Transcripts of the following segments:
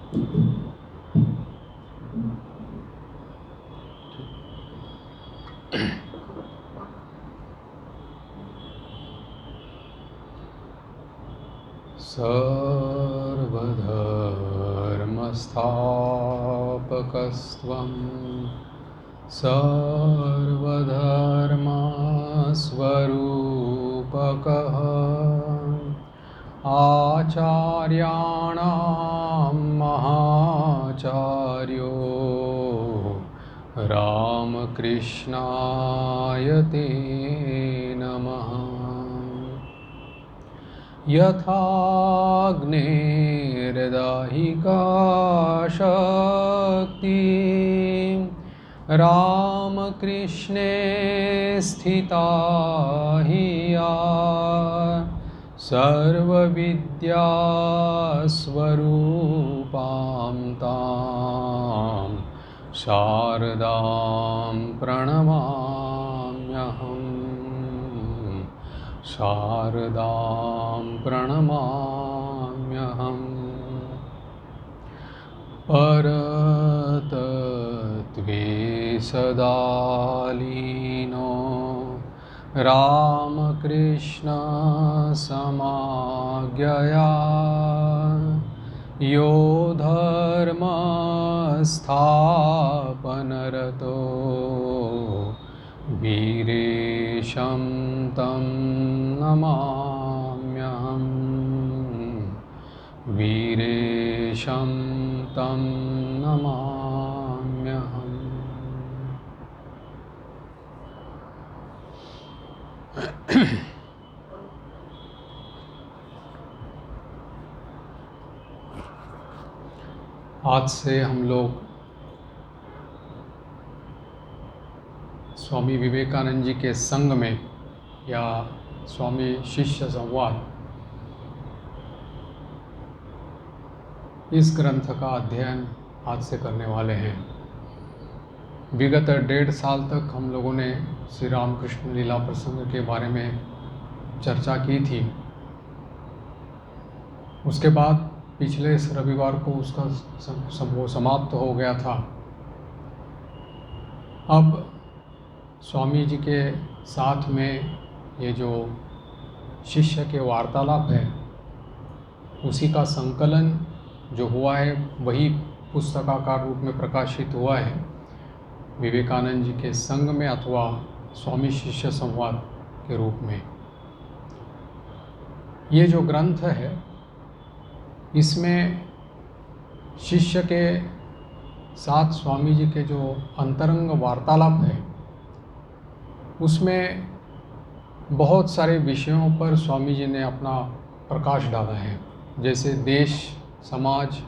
सर्वधर्मस्थापकस्त्वं सर्वधर्मस्वरूपकः आचार्याणां महाचार्यो रामकृष्णाय ते नमः। यथाग्नेर्दाहिका शक्ति रामकृष्णे स्थिता हि या सर्वविद्यास्वरूपां तां शारदां प्रणमाम्यहम्। शारदां प्रणमाम्यहम्। परतत्त्वे सदा लीनो रामकृष्णसमाज्ञया यो धर्मस्थापनरतो वीरेशं तं नमाम्यहम्। वीरेशं तं नमाम्यहम्। आज से हम लोग स्वामी विवेकानंद जी के संग में या स्वामी शिष्य संवाद इस ग्रंथ का अध्ययन आज से करने वाले हैं। विगत 1.5 साल तक हम लोगों ने श्री रामकृष्ण लीला प्रसंग के बारे में चर्चा की थी। उसके बाद पिछले रविवार को उसका वो समाप्त हो गया था। अब स्वामी जी के साथ में ये जो शिष्य के वार्तालाप है उसी का संकलन जो हुआ है वही पुस्तकाकार रूप में प्रकाशित हुआ है विवेकानंद जी के संग में अथवा स्वामी शिष्य संवाद के रूप में। ये जो ग्रंथ है इसमें शिष्य के साथ स्वामी जी के जो अंतरंग वार्तालाप है उसमें बहुत सारे विषयों पर स्वामी जी ने अपना प्रकाश डाला है, जैसे देश, समाज,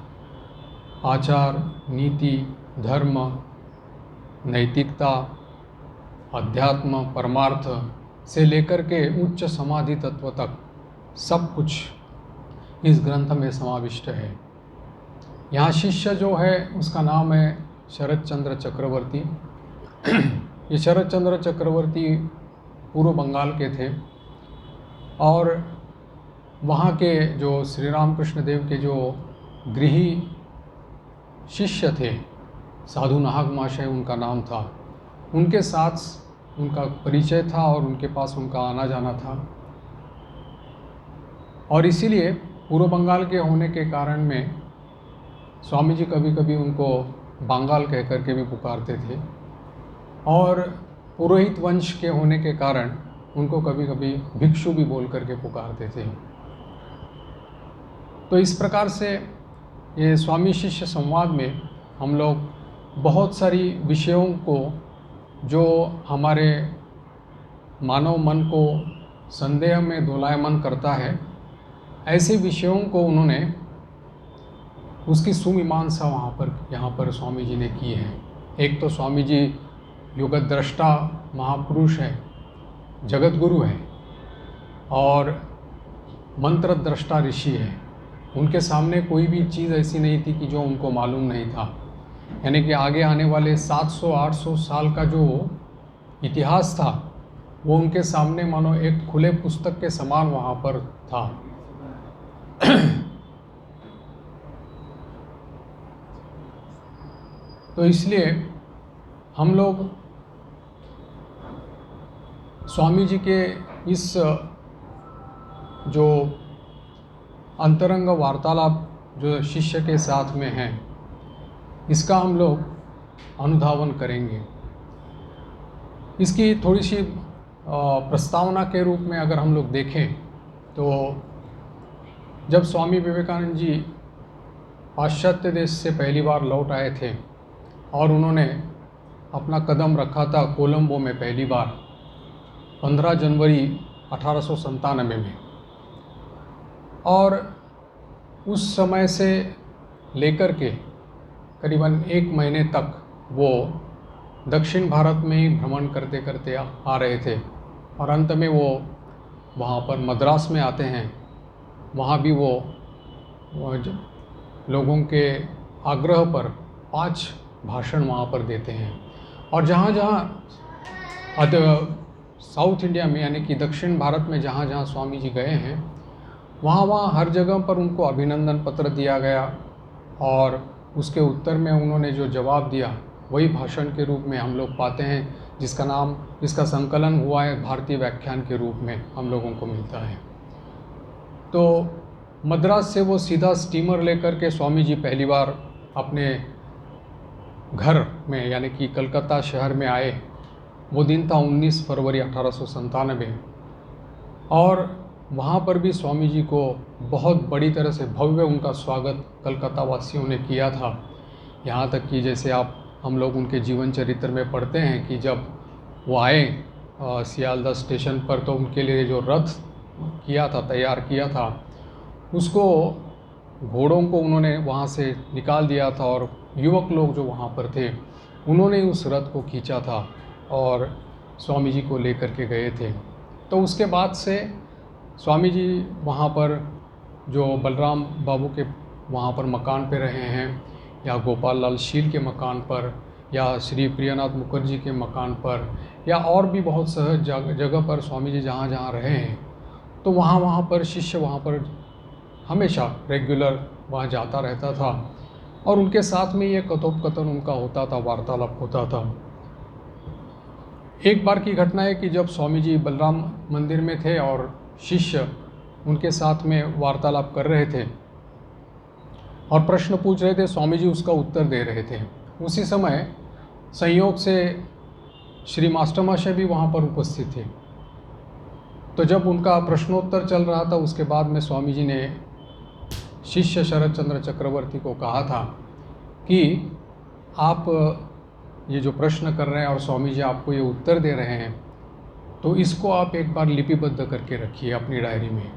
आचार, नीति, धर्म, नैतिकता, अध्यात्म, परमार्थ से लेकर के उच्च समाधि तत्व तक सब कुछ इस ग्रंथ में समाविष्ट है। यहाँ शिष्य जो है उसका नाम है शरद चंद्र चक्रवर्ती। ये शरद चंद्र चक्रवर्ती पूर्व बंगाल के थे और वहाँ के जो श्री रामकृष्ण देव के जो गृही शिष्य थे, साधु नाहक महाशय उनका नाम था, उनके साथ उनका परिचय था और उनके पास उनका आना जाना था। और इसीलिए पूर्व बंगाल के होने के कारण में स्वामी जी कभी कभी उनको बांगाल कह करके भी पुकारते थे और पुरोहित वंश के होने के कारण उनको कभी कभी भिक्षु भी बोल करके पुकारते थे। तो इस प्रकार से ये स्वामी शिष्य संवाद में हम लोग बहुत सारी विषयों को जो हमारे मानव मन को संदेह में दोलायमान करता है ऐसे विषयों को उन्होंने उसकी सुमीमांसा यहाँ पर स्वामी जी ने की है। एक तो स्वामी जी युगद्रष्टा महापुरुष है, जगत गुरु है और मंत्र दृष्टा ऋषि है। उनके सामने कोई भी चीज़ ऐसी नहीं थी कि जो उनको मालूम नहीं था। यानी कि आगे आने वाले 700-800 साल का जो इतिहास था वो उनके सामने मानो एक खुले पुस्तक के समान वहाँ पर था। तो इसलिए हम लोग स्वामी जी के इस जो अंतरंग वार्तालाप जो शिष्य के साथ में है, इसका हम लोग अनुधावन करेंगे। इसकी थोड़ी सी प्रस्तावना के रूप में अगर हम लोग देखें तो जब स्वामी विवेकानंद जी पाश्चात्य देश से पहली बार लौट आए थे और उन्होंने अपना कदम रखा था कोलंबो में पहली बार 15 जनवरी 1897 में, और उस समय से लेकर के करीबन 1 महीने तक वो दक्षिण भारत में ही भ्रमण करते करते आ रहे थे और अंत में वो वहाँ पर मद्रास में आते हैं। वहाँ भी वो लोगों के आग्रह पर 5 भाषण वहाँ पर देते हैं, और जहाँ जहाँ साउथ इंडिया में यानी कि दक्षिण भारत में जहाँ जहाँ स्वामी जी गए हैं वहाँ हर जगह पर उनको अभिनंदन पत्र दिया गया, और उसके उत्तर में उन्होंने जो जवाब दिया वही भाषण के रूप में हम लोग पाते हैं, जिसका संकलन हुआ है भारतीय व्याख्यान के रूप में हम लोगों को मिलता है। तो मद्रास से वो सीधा स्टीमर लेकर के स्वामी जी पहली बार अपने घर में यानी कि कलकत्ता शहर में आए। वो दिन था 19 फरवरी 1897, और वहाँ पर भी स्वामी जी को बहुत बड़ी तरह से भव्य उनका स्वागत कलकत्ता वासियों ने किया था। यहाँ तक कि जैसे हम लोग उनके जीवन चरित्र में पढ़ते हैं कि जब वो आए सियालदह स्टेशन पर तो उनके लिए जो रथ तैयार किया था उसको घोड़ों को उन्होंने वहाँ से निकाल दिया था, और युवक लोग जो वहाँ पर थे उन्होंने उस रथ को खींचा था और स्वामी जी को लेकर के गए थे। तो उसके बाद से स्वामी जी वहाँ पर जो बलराम बाबू के वहाँ पर मकान पे रहे हैं, या गोपाल लाल शील के मकान पर, या श्री प्रियनाथ मुखर्जी के मकान पर, या और भी बहुत सहज जगह पर स्वामी जी जहाँ जहाँ रहे हैं, तो वहाँ पर शिष्य वहाँ पर हमेशा रेगुलर वहाँ जाता रहता था, और उनके साथ में ये कथोपकथन उनका होता था, वार्तालाप होता था। एक बार की घटना है कि जब स्वामी जी बलराम मंदिर में थे और शिष्य उनके साथ में वार्तालाप कर रहे थे और प्रश्न पूछ रहे थे, स्वामी जी उसका उत्तर दे रहे थे। उसी समय संयोग से श्री मास्टर महाशय भी वहाँ पर उपस्थित थे। तो जब उनका प्रश्नोत्तर चल रहा था उसके बाद में स्वामी जी ने शिष्य शरद चंद्र चक्रवर्ती को कहा था कि आप ये जो प्रश्न कर रहे हैं और स्वामी जी आपको ये उत्तर दे रहे हैं, तो इसको आप एक बार लिपिबद्ध करके रखिए अपनी डायरी में,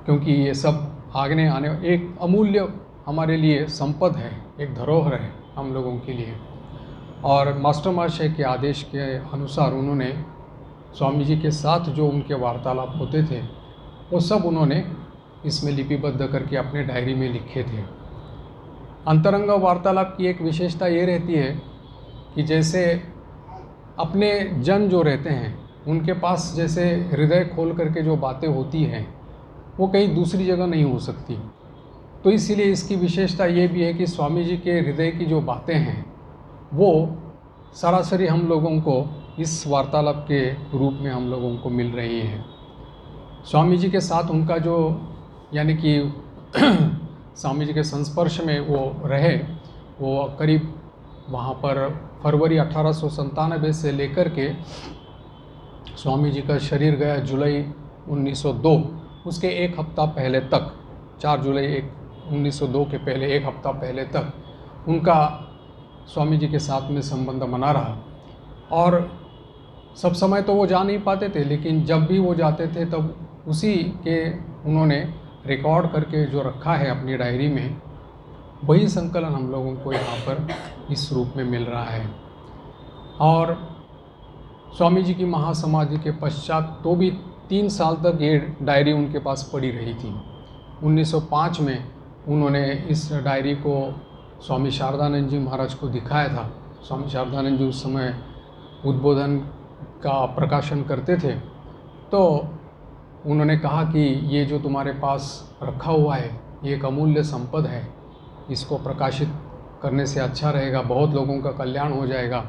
क्योंकि ये सब आगे आने एक अमूल्य हमारे लिए संपद है, एक धरोहर है हम लोगों के लिए। और मास्टर महाशय के आदेश के अनुसार उन्होंने स्वामी जी के साथ जो उनके वार्तालाप होते थे वो सब उन्होंने इसमें लिपिबद्ध करके अपने डायरी में लिखे थे। अंतरंग वार्तालाप की एक विशेषता ये रहती है कि जैसे अपने जन जो रहते हैं उनके पास जैसे हृदय खोल करके जो बातें होती हैं वो कहीं दूसरी जगह नहीं हो सकती। तो इसीलिए इसकी विशेषता ये भी है कि स्वामी जी के हृदय की जो बातें हैं वो सरासरी हम लोगों को इस वार्तालाप के रूप में हम लोगों को मिल रही हैं। स्वामी जी के साथ उनका जो यानी कि स्वामी जी के संस्पर्श में वो रहे, वो करीब वहाँ पर फरवरी 1897 से लेकर के स्वामी जी का शरीर गया जुलाई 1902, उसके एक हफ्ता पहले तक, 4 जुलाई 1902 के पहले एक हफ्ता पहले तक उनका स्वामी जी के साथ में संबंध बना रहा। और सब समय तो वो जा नहीं पाते थे, लेकिन जब भी वो जाते थे तब उसी के उन्होंने रिकॉर्ड करके जो रखा है अपनी डायरी में, वही संकलन हम लोगों को यहाँ पर इस रूप में मिल रहा है। और स्वामी जी की महासमाधि के पश्चात तो भी 3 साल तक ये डायरी उनके पास पड़ी रही थी। 1905 में उन्होंने इस डायरी को स्वामी शारदानंद जी महाराज को दिखाया था। स्वामी शारदानंद जी उस समय उद्बोधन का प्रकाशन करते थे, तो उन्होंने कहा कि ये जो तुम्हारे पास रखा हुआ है ये एक अमूल्य संपद है, इसको प्रकाशित करने से अच्छा रहेगा, बहुत लोगों का कल्याण हो जाएगा।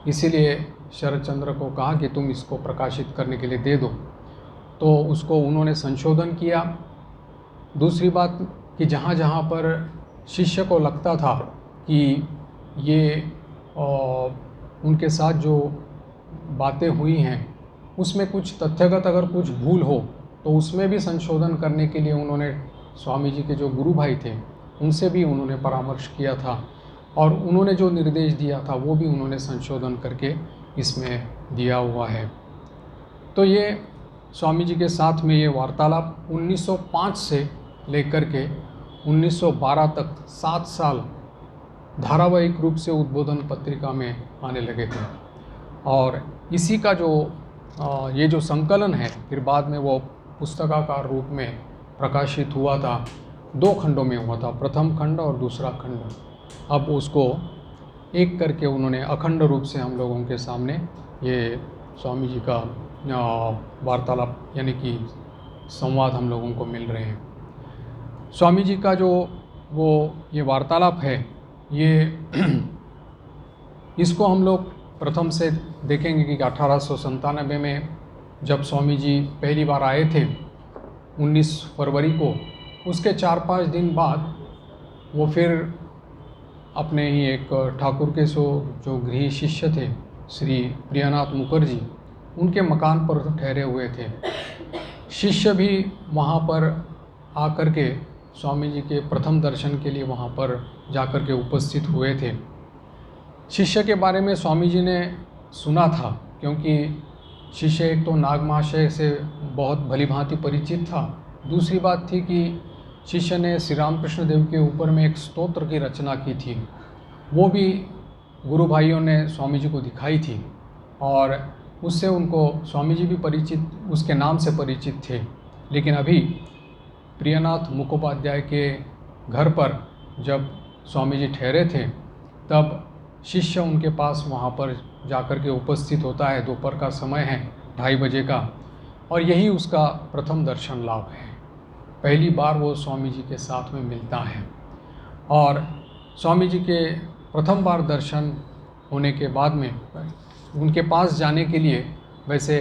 इसीलिए शरद चंद्र को कहा कि तुम इसको प्रकाशित करने के लिए दे दो। तो उसको उन्होंने संशोधन किया। दूसरी बात कि जहाँ जहाँ पर शिष्य को लगता था कि ये उनके साथ जो बातें हुई हैं उसमें कुछ तथ्यगत अगर कुछ भूल हो तो उसमें भी संशोधन करने के लिए उन्होंने स्वामी जी के जो गुरु भाई थे उनसे भी उन्होंने परामर्श किया था, और उन्होंने जो निर्देश दिया था वो भी उन्होंने संशोधन करके इसमें दिया हुआ है। तो ये स्वामी जी के साथ में ये वार्तालाप 1905 से लेकर के 1912 तक 7 साल धारावाहिक रूप से उद्बोधन पत्रिका में आने लगे थे। और इसी का जो ये जो संकलन है फिर बाद में वो पुस्तकाकार रूप में प्रकाशित हुआ था। 2 खंडों में हुआ था, प्रथम खंड और दूसरा खंड। अब उसको एक करके उन्होंने अखंड रूप से हम लोगों के सामने ये स्वामी जी का वार्तालाप यानी कि संवाद हम लोगों को मिल रहे हैं। स्वामी जी का जो वो ये वार्तालाप है ये इसको हम लोग प्रथम से देखेंगे कि 1897 में जब स्वामी जी पहली बार आए थे 19 फरवरी को, उसके 4-5 दिन बाद वो फिर अपने ही एक ठाकुर के जो गृह शिष्य थे श्री प्रियानाथ मुखर्जी, उनके मकान पर ठहरे हुए थे। शिष्य भी वहाँ पर आकर के स्वामी जी के प्रथम दर्शन के लिए वहाँ पर जाकर के उपस्थित हुए थे। शिष्य के बारे में स्वामी जी ने सुना था, क्योंकि शिष्य एक तो नाग महाशय से बहुत भलीभांति परिचित था। दूसरी बात थी कि शिष्य ने श्री रामकृष्ण देव के ऊपर में एक स्तोत्र की रचना की थी, वो भी गुरु भाइयों ने स्वामी जी को दिखाई थी, और उससे उनको स्वामी जी भी परिचित, उसके नाम से परिचित थे। लेकिन अभी प्रियनाथ मुखोपाध्याय के घर पर जब स्वामी जी ठहरे थे तब शिष्य उनके पास वहाँ पर जाकर के उपस्थित होता है। दोपहर का समय है, 2:30 बजे का, और यही उसका प्रथम दर्शन लाभ है। पहली बार वो स्वामी जी के साथ में मिलता है, और स्वामी जी के प्रथम बार दर्शन होने के बाद में उनके पास जाने के लिए वैसे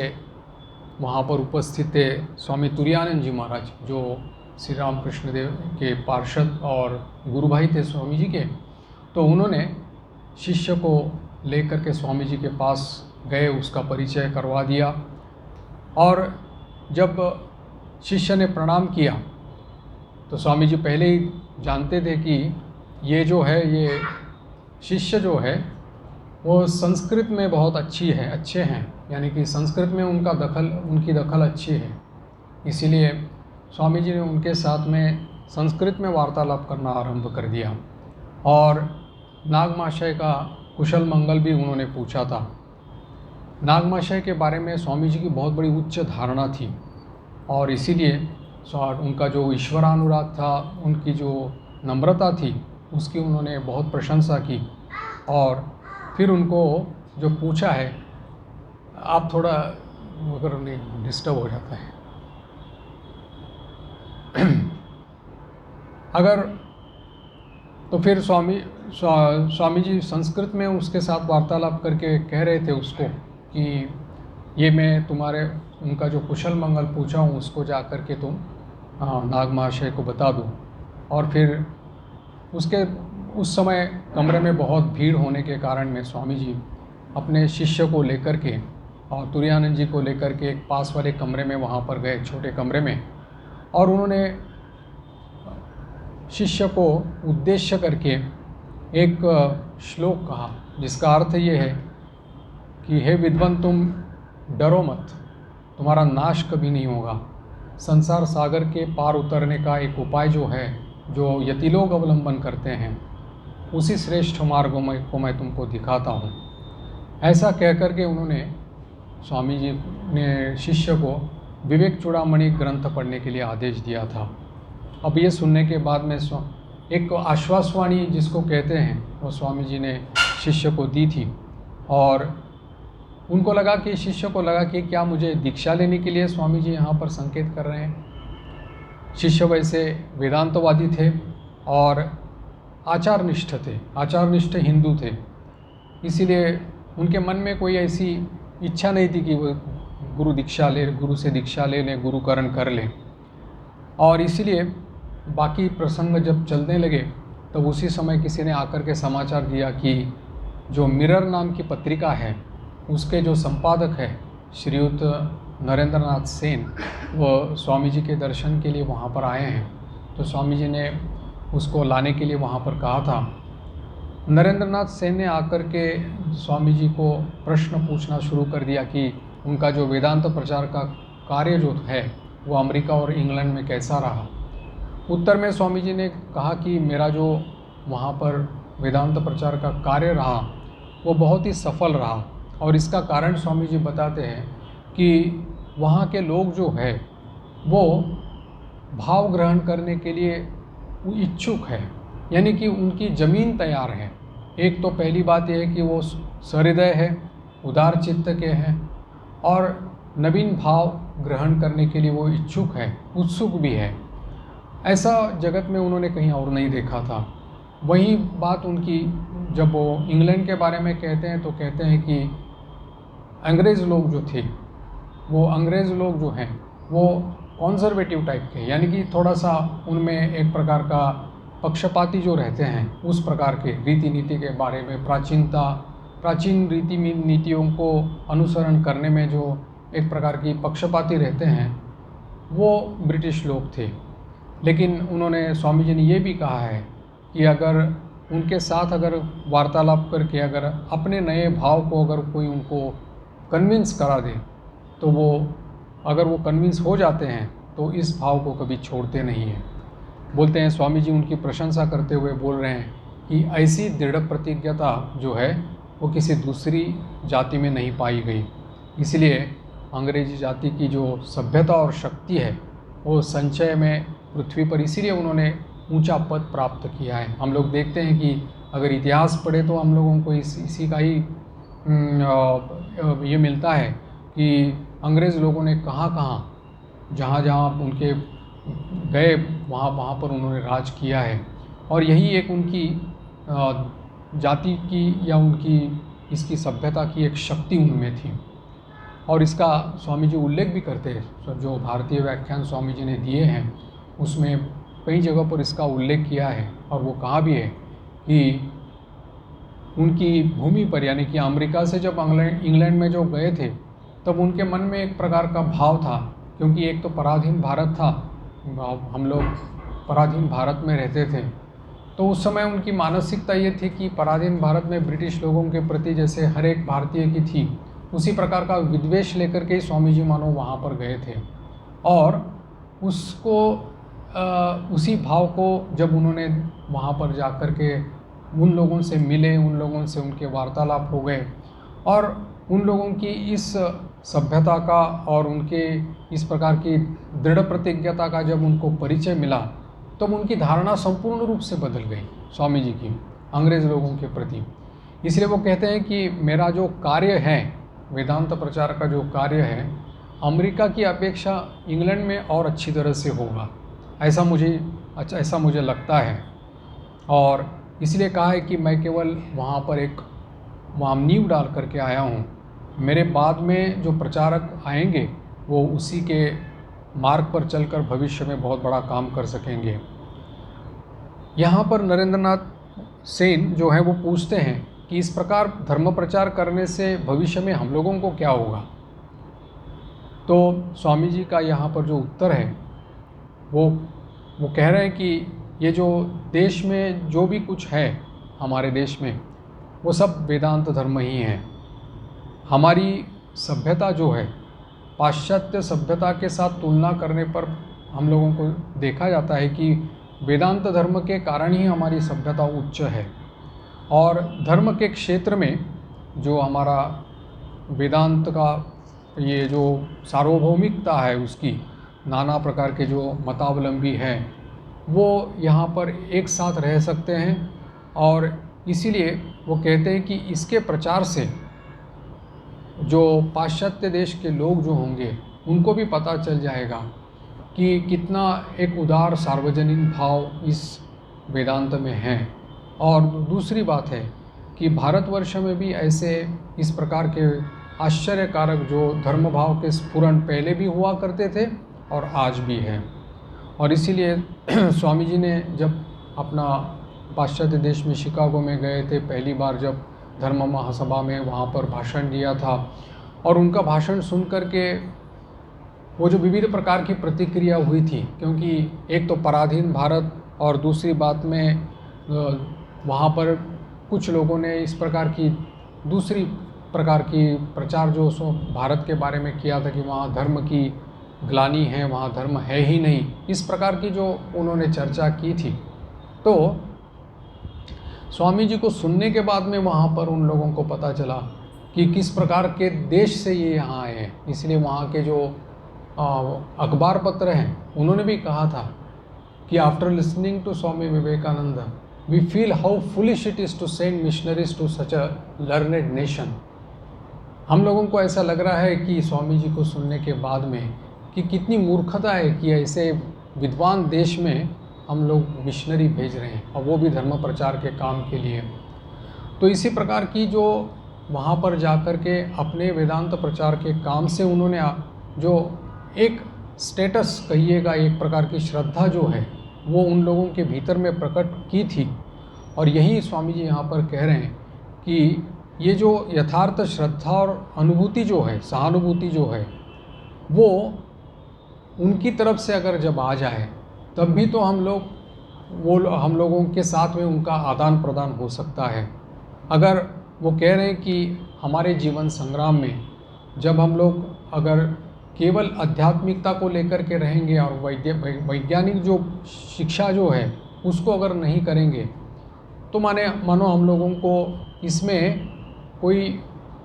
वहाँ पर उपस्थित थे स्वामी तुरानंद जी महाराज, जो श्री रामकृष्ण देव के पार्षद और गुरु भाई थे स्वामी जी के। तो उन्होंने शिष्य को लेकर के स्वामी जी के पास गए, उसका परिचय करवा दिया, और जब शिष्य ने प्रणाम किया तो स्वामी जी पहले ही जानते थे कि ये जो है ये शिष्य जो है वो संस्कृत में बहुत अच्छे हैं, यानी कि संस्कृत में उनकी दखल अच्छी है। इसीलिए स्वामी जी ने उनके साथ में संस्कृत में वार्तालाप करना आरंभ कर दिया, और नाग महाशय का कुशल मंगल भी उन्होंने पूछा था। नाग महाशय के बारे में स्वामी जी की बहुत बड़ी उच्च धारणा थी, और इसीलिए उनका जो ईश्वरानुराग था, उनकी जो नम्रता थी, उसकी उन्होंने बहुत प्रशंसा की। और फिर उनको जो पूछा है, आप थोड़ा अगर नहीं डिस्टर्ब हो जाता है अगर तो फिर स्वामी जी संस्कृत में उसके साथ वार्तालाप करके कह रहे थे उसको कि ये मैं उनका जो कुशल मंगल पूछा हूँ उसको जा कर के तुम नाग महाशय को बता दो। और फिर उस समय कमरे में बहुत भीड़ होने के कारण में स्वामी जी अपने शिष्य को लेकर के और तुरानंद जी को लेकर के एक पास वाले कमरे में वहाँ पर गए, छोटे कमरे में, और उन्होंने शिष्य को उद्देश्य करके एक श्लोक कहा, जिसका अर्थ ये है कि हे विद्वान, तुम डरो मत, तुम्हारा नाश कभी नहीं होगा। संसार सागर के पार उतरने का एक उपाय जो है, जो यति लोग अवलंबन करते हैं, उसी श्रेष्ठ मार्ग को मैं तुमको दिखाता हूँ। ऐसा कहकर के उन्होंने स्वामी जी ने शिष्य को विवेक चूड़ामणि ग्रंथ पढ़ने के लिए आदेश दिया था। अब ये सुनने के बाद में एक आश्वासवाणी जिसको कहते हैं, वो स्वामी जी ने शिष्य को दी थी, और उनको लगा कि शिष्य को लगा कि क्या मुझे दीक्षा लेने के लिए स्वामी जी यहाँ पर संकेत कर रहे हैं। शिष्य वैसे वेदांतवादी थे, और आचारनिष्ठ थे, आचारनिष्ठ हिंदू थे। इसीलिए उनके मन में कोई ऐसी इच्छा नहीं थी कि वो गुरु से दीक्षा ले लें, गुरुकरण कर लें। और इसीलिए बाकी प्रसंग जब चलने लगे तब उसी समय किसी ने आकर के समाचार दिया कि जो मिरर नाम की पत्रिका है उसके जो संपादक है श्रीयुत नरेंद्रनाथ सेन, वो स्वामी जी के दर्शन के लिए वहाँ पर आए हैं। तो स्वामी जी ने उसको लाने के लिए वहाँ पर कहा था। नरेंद्रनाथ सेन ने आकर के स्वामी जी को प्रश्न पूछना शुरू कर दिया कि उनका जो वेदांत प्रचार का कार्य जो है वो अमेरिका और इंग्लैंड में कैसा रहा। उत्तर में स्वामी जी ने कहा कि मेरा जो वहाँ पर वेदांत प्रचार का कार्य रहा वो बहुत ही सफल रहा। और इसका कारण स्वामी जी बताते हैं कि वहाँ के लोग जो है वो भाव ग्रहण करने के लिए इच्छुक है, यानी कि उनकी ज़मीन तैयार है। एक तो पहली बात यह है कि वो सहृदय है, उदार चित्त के हैं और नवीन भाव ग्रहण करने के लिए वो इच्छुक है, उत्सुक भी है। ऐसा जगत में उन्होंने कहीं और नहीं देखा था। वही बात उनकी जब वो इंग्लैंड के बारे में कहते हैं तो कहते हैं कि अंग्रेज़ लोग जो थे, वो अंग्रेज़ लोग जो हैं वो कॉन्ज़र्वेटिव टाइप के, यानी कि थोड़ा सा उनमें एक प्रकार का पक्षपाती जो रहते हैं उस प्रकार के रीति नीति के बारे में, प्राचीन रीति नीतियों को अनुसरण करने में जो एक प्रकार की पक्षपाती रहते हैं वो ब्रिटिश लोग थे। लेकिन उन्होंने स्वामी जी ने ये भी कहा है कि अगर उनके साथ अगर वार्तालाप करके अगर अपने नए भाव को अगर कोई उनको कन्विंस करा दे तो वो अगर वो कन्विंस हो जाते हैं तो इस भाव को कभी छोड़ते नहीं हैं। बोलते हैं स्वामी जी उनकी प्रशंसा करते हुए बोल रहे हैं कि ऐसी दृढ़ प्रतिज्ञता जो है वो किसी दूसरी जाति में नहीं पाई गई। इसलिए अंग्रेजी जाति की जो सभ्यता और शक्ति है वो संचय में पृथ्वी पर, इसीलिए उन्होंने ऊंचा पद प्राप्त किया है। हम लोग देखते हैं कि अगर इतिहास पढ़े तो हम लोगों को इसी का ही ये मिलता है कि अंग्रेज़ लोगों ने कहाँ जहाँ उनके गए वहाँ पर उन्होंने राज किया है। और यही एक उनकी जाति की या उनकी इसकी सभ्यता की एक शक्ति उनमें थी। और इसका स्वामी जी उल्लेख भी करते हैं, जो भारतीय व्याख्यान स्वामी जी ने दिए हैं उसमें कई जगह पर इसका उल्लेख किया है। और वो कहा भी है कि उनकी भूमि पर, यानी कि अमेरिका से जब इंग्लैंड में जो गए थे तब उनके मन में एक प्रकार का भाव था, क्योंकि एक तो पराधीन भारत था, हम लोग पराधीन भारत में रहते थे। तो उस समय उनकी मानसिकता ये थी कि पराधीन भारत में ब्रिटिश लोगों के प्रति जैसे हर एक भारतीय की थी, उसी प्रकार का विद्वेष लेकर के ही स्वामी जी मानो वहाँ पर गए थे। और उसको उसी भाव को जब उन्होंने वहाँ पर जा कर के उन लोगों से मिले, उन लोगों से उनके वार्तालाप हो गए और उन लोगों की इस सभ्यता का और उनके इस प्रकार की दृढ़ प्रतिज्ञता का जब उनको परिचय मिला तब उनकी धारणा संपूर्ण रूप से बदल गई स्वामी जी की अंग्रेज़ लोगों के प्रति। इसलिए वो कहते हैं कि मेरा जो कार्य है, वेदांत प्रचार का जो कार्य है, अमेरिका की अपेक्षा इंग्लैंड में और अच्छी तरह से होगा, ऐसा मुझे लगता है। और इसलिए कहा है कि मैं केवल वहाँ पर एक नींव डाल करके आया हूँ, मेरे बाद में जो प्रचारक आएंगे वो उसी के मार्ग पर चलकर भविष्य में बहुत बड़ा काम कर सकेंगे। यहाँ पर नरेंद्रनाथ सेन जो है वो पूछते हैं कि इस प्रकार धर्म प्रचार करने से भविष्य में हम लोगों को क्या होगा। तो स्वामी जी का यहाँ पर जो उत्तर है वो कह रहे हैं कि ये जो देश में जो भी कुछ है हमारे देश में वो सब वेदांत धर्म ही है। हमारी सभ्यता जो है पाश्चात्य सभ्यता के साथ तुलना करने पर हम लोगों को देखा जाता है कि वेदांत धर्म के कारण ही हमारी सभ्यता उच्च है। और धर्म के क्षेत्र में जो हमारा वेदांत का ये जो सार्वभौमिकता है, उसकी नाना प्रकार के जो मतावलंबी हैं वो यहाँ पर एक साथ रह सकते हैं। और इसीलिए वो कहते हैं कि इसके प्रचार से जो पाश्चात्य देश के लोग जो होंगे उनको भी पता चल जाएगा कि कितना एक उदार सार्वजनिक भाव इस वेदांत में है। और दूसरी बात है कि भारतवर्ष में भी ऐसे इस प्रकार के आश्चर्यकारक जो धर्म भाव के स्फुरण पहले भी हुआ करते थे और आज भी है। और इसीलिए स्वामी जी ने जब अपना पाश्चात्य देश में शिकागो में गए थे, पहली बार जब धर्म महासभा में वहाँ पर भाषण दिया था, और उनका भाषण सुन कर के वो जो विविध प्रकार की प्रतिक्रिया हुई थी, क्योंकि एक तो पराधीन भारत और दूसरी बात में वहाँ पर कुछ लोगों ने इस प्रकार की दूसरी प्रकार की प्रचार जो सो भारत के बारे में किया था कि वहाँ धर्म की ग्लानि है, वहाँ धर्म है ही नहीं, इस प्रकार की जो उन्होंने चर्चा की थी। तो स्वामी जी को सुनने के बाद में वहाँ पर उन लोगों को पता चला कि किस प्रकार के देश से ये यहाँ आए हैं। इसलिए वहाँ के जो अखबार पत्र हैं उन्होंने भी कहा था कि after listening to Swami Vivekananda we feel how foolish it is to send missionaries to such a learned nation. हम लोगों को ऐसा लग रहा है कि स्वामी जी को सुनने के बाद में कि कितनी मूर्खता है कि ऐसे विद्वान देश में हम लोग मिशनरी भेज रहे हैं, और वो भी धर्म प्रचार के काम के लिए। तो इसी प्रकार की जो वहाँ पर जाकर के अपने वेदांत प्रचार के काम से उन्होंने जो एक स्टेटस कहिएगा, एक प्रकार की श्रद्धा जो है वो उन लोगों के भीतर में प्रकट की थी। और यही स्वामी जी यहाँ पर कह रहे हैं कि ये जो यथार्थ श्रद्धा और अनुभूति जो है, सहानुभूति जो है, वो उनकी तरफ से अगर जब आ जाए तब भी तो हम लोगों के साथ में उनका आदान प्रदान हो सकता है। अगर वो कह रहे हैं कि हमारे जीवन संग्राम में जब हम लोग अगर केवल आध्यात्मिकता को लेकर के रहेंगे और वैज्ञानिक जो शिक्षा जो है उसको अगर नहीं करेंगे, तो मानो हम लोगों को इसमें कोई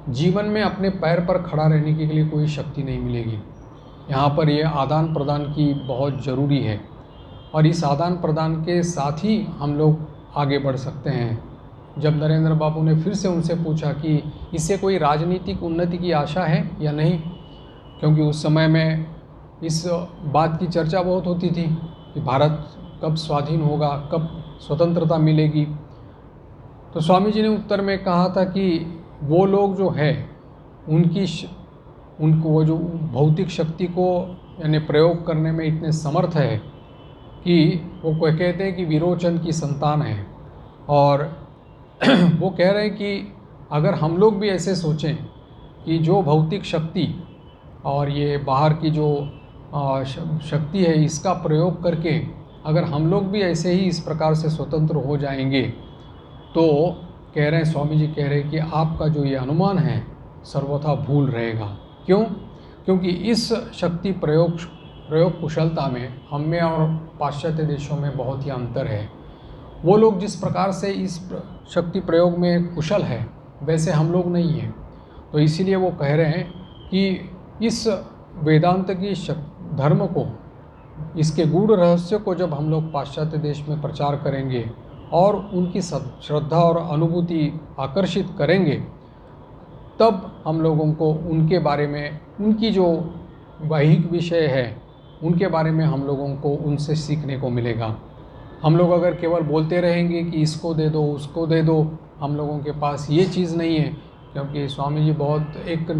जीवन में अपने पैर पर खड़ा रहने के लिए कोई शक्ति नहीं मिलेगी। यहाँ पर ये आदान प्रदान की बहुत ज़रूरी है, और इस आदान प्रदान के साथ ही हम लोग आगे बढ़ सकते हैं। जब नरेंद्र बाबू ने फिर से उनसे पूछा कि इससे कोई राजनीतिक उन्नति की आशा है या नहीं, क्योंकि उस समय में इस बात की चर्चा बहुत होती थी कि भारत कब स्वाधीन होगा, कब स्वतंत्रता मिलेगी, तो स्वामी जी ने उत्तर में कहा था कि वो लोग जो है उनको वो जो भौतिक शक्ति को यानी प्रयोग करने में इतने समर्थ है कि वो कहते हैं कि विरोचन की संतान है। और वो कह रहे हैं कि अगर हम लोग भी ऐसे सोचें कि जो भौतिक शक्ति और ये बाहर की जो शक्ति है इसका प्रयोग करके अगर हम लोग भी ऐसे ही इस प्रकार से स्वतंत्र हो जाएंगे, तो कह रहे हैं स्वामी जी कह रहे हैं कि आपका जो ये अनुमान है सर्वथा भूल रहेगा। क्यों? क्योंकि इस शक्ति प्रयोग कुशलता में हम में और पाश्चात्य देशों में बहुत ही अंतर है। वो लोग जिस प्रकार से इस शक्ति प्रयोग में कुशल है वैसे हम लोग नहीं हैं। तो इसीलिए वो कह रहे हैं कि इस वेदांत की धर्म को, इसके गूढ़ रहस्य को जब हम लोग पाश्चात्य देश में प्रचार करेंगे और उनकी श्रद्धा और अनुभूति आकर्षित करेंगे, तब हम लोगों को उनके बारे में, उनकी जो वैहिक विषय है उनके बारे में हम लोगों को उनसे सीखने को मिलेगा। हम लोग अगर केवल बोलते रहेंगे कि इसको दे दो उसको दे दो, हम लोगों के पास ये चीज़ नहीं है, क्योंकि स्वामी जी बहुत एक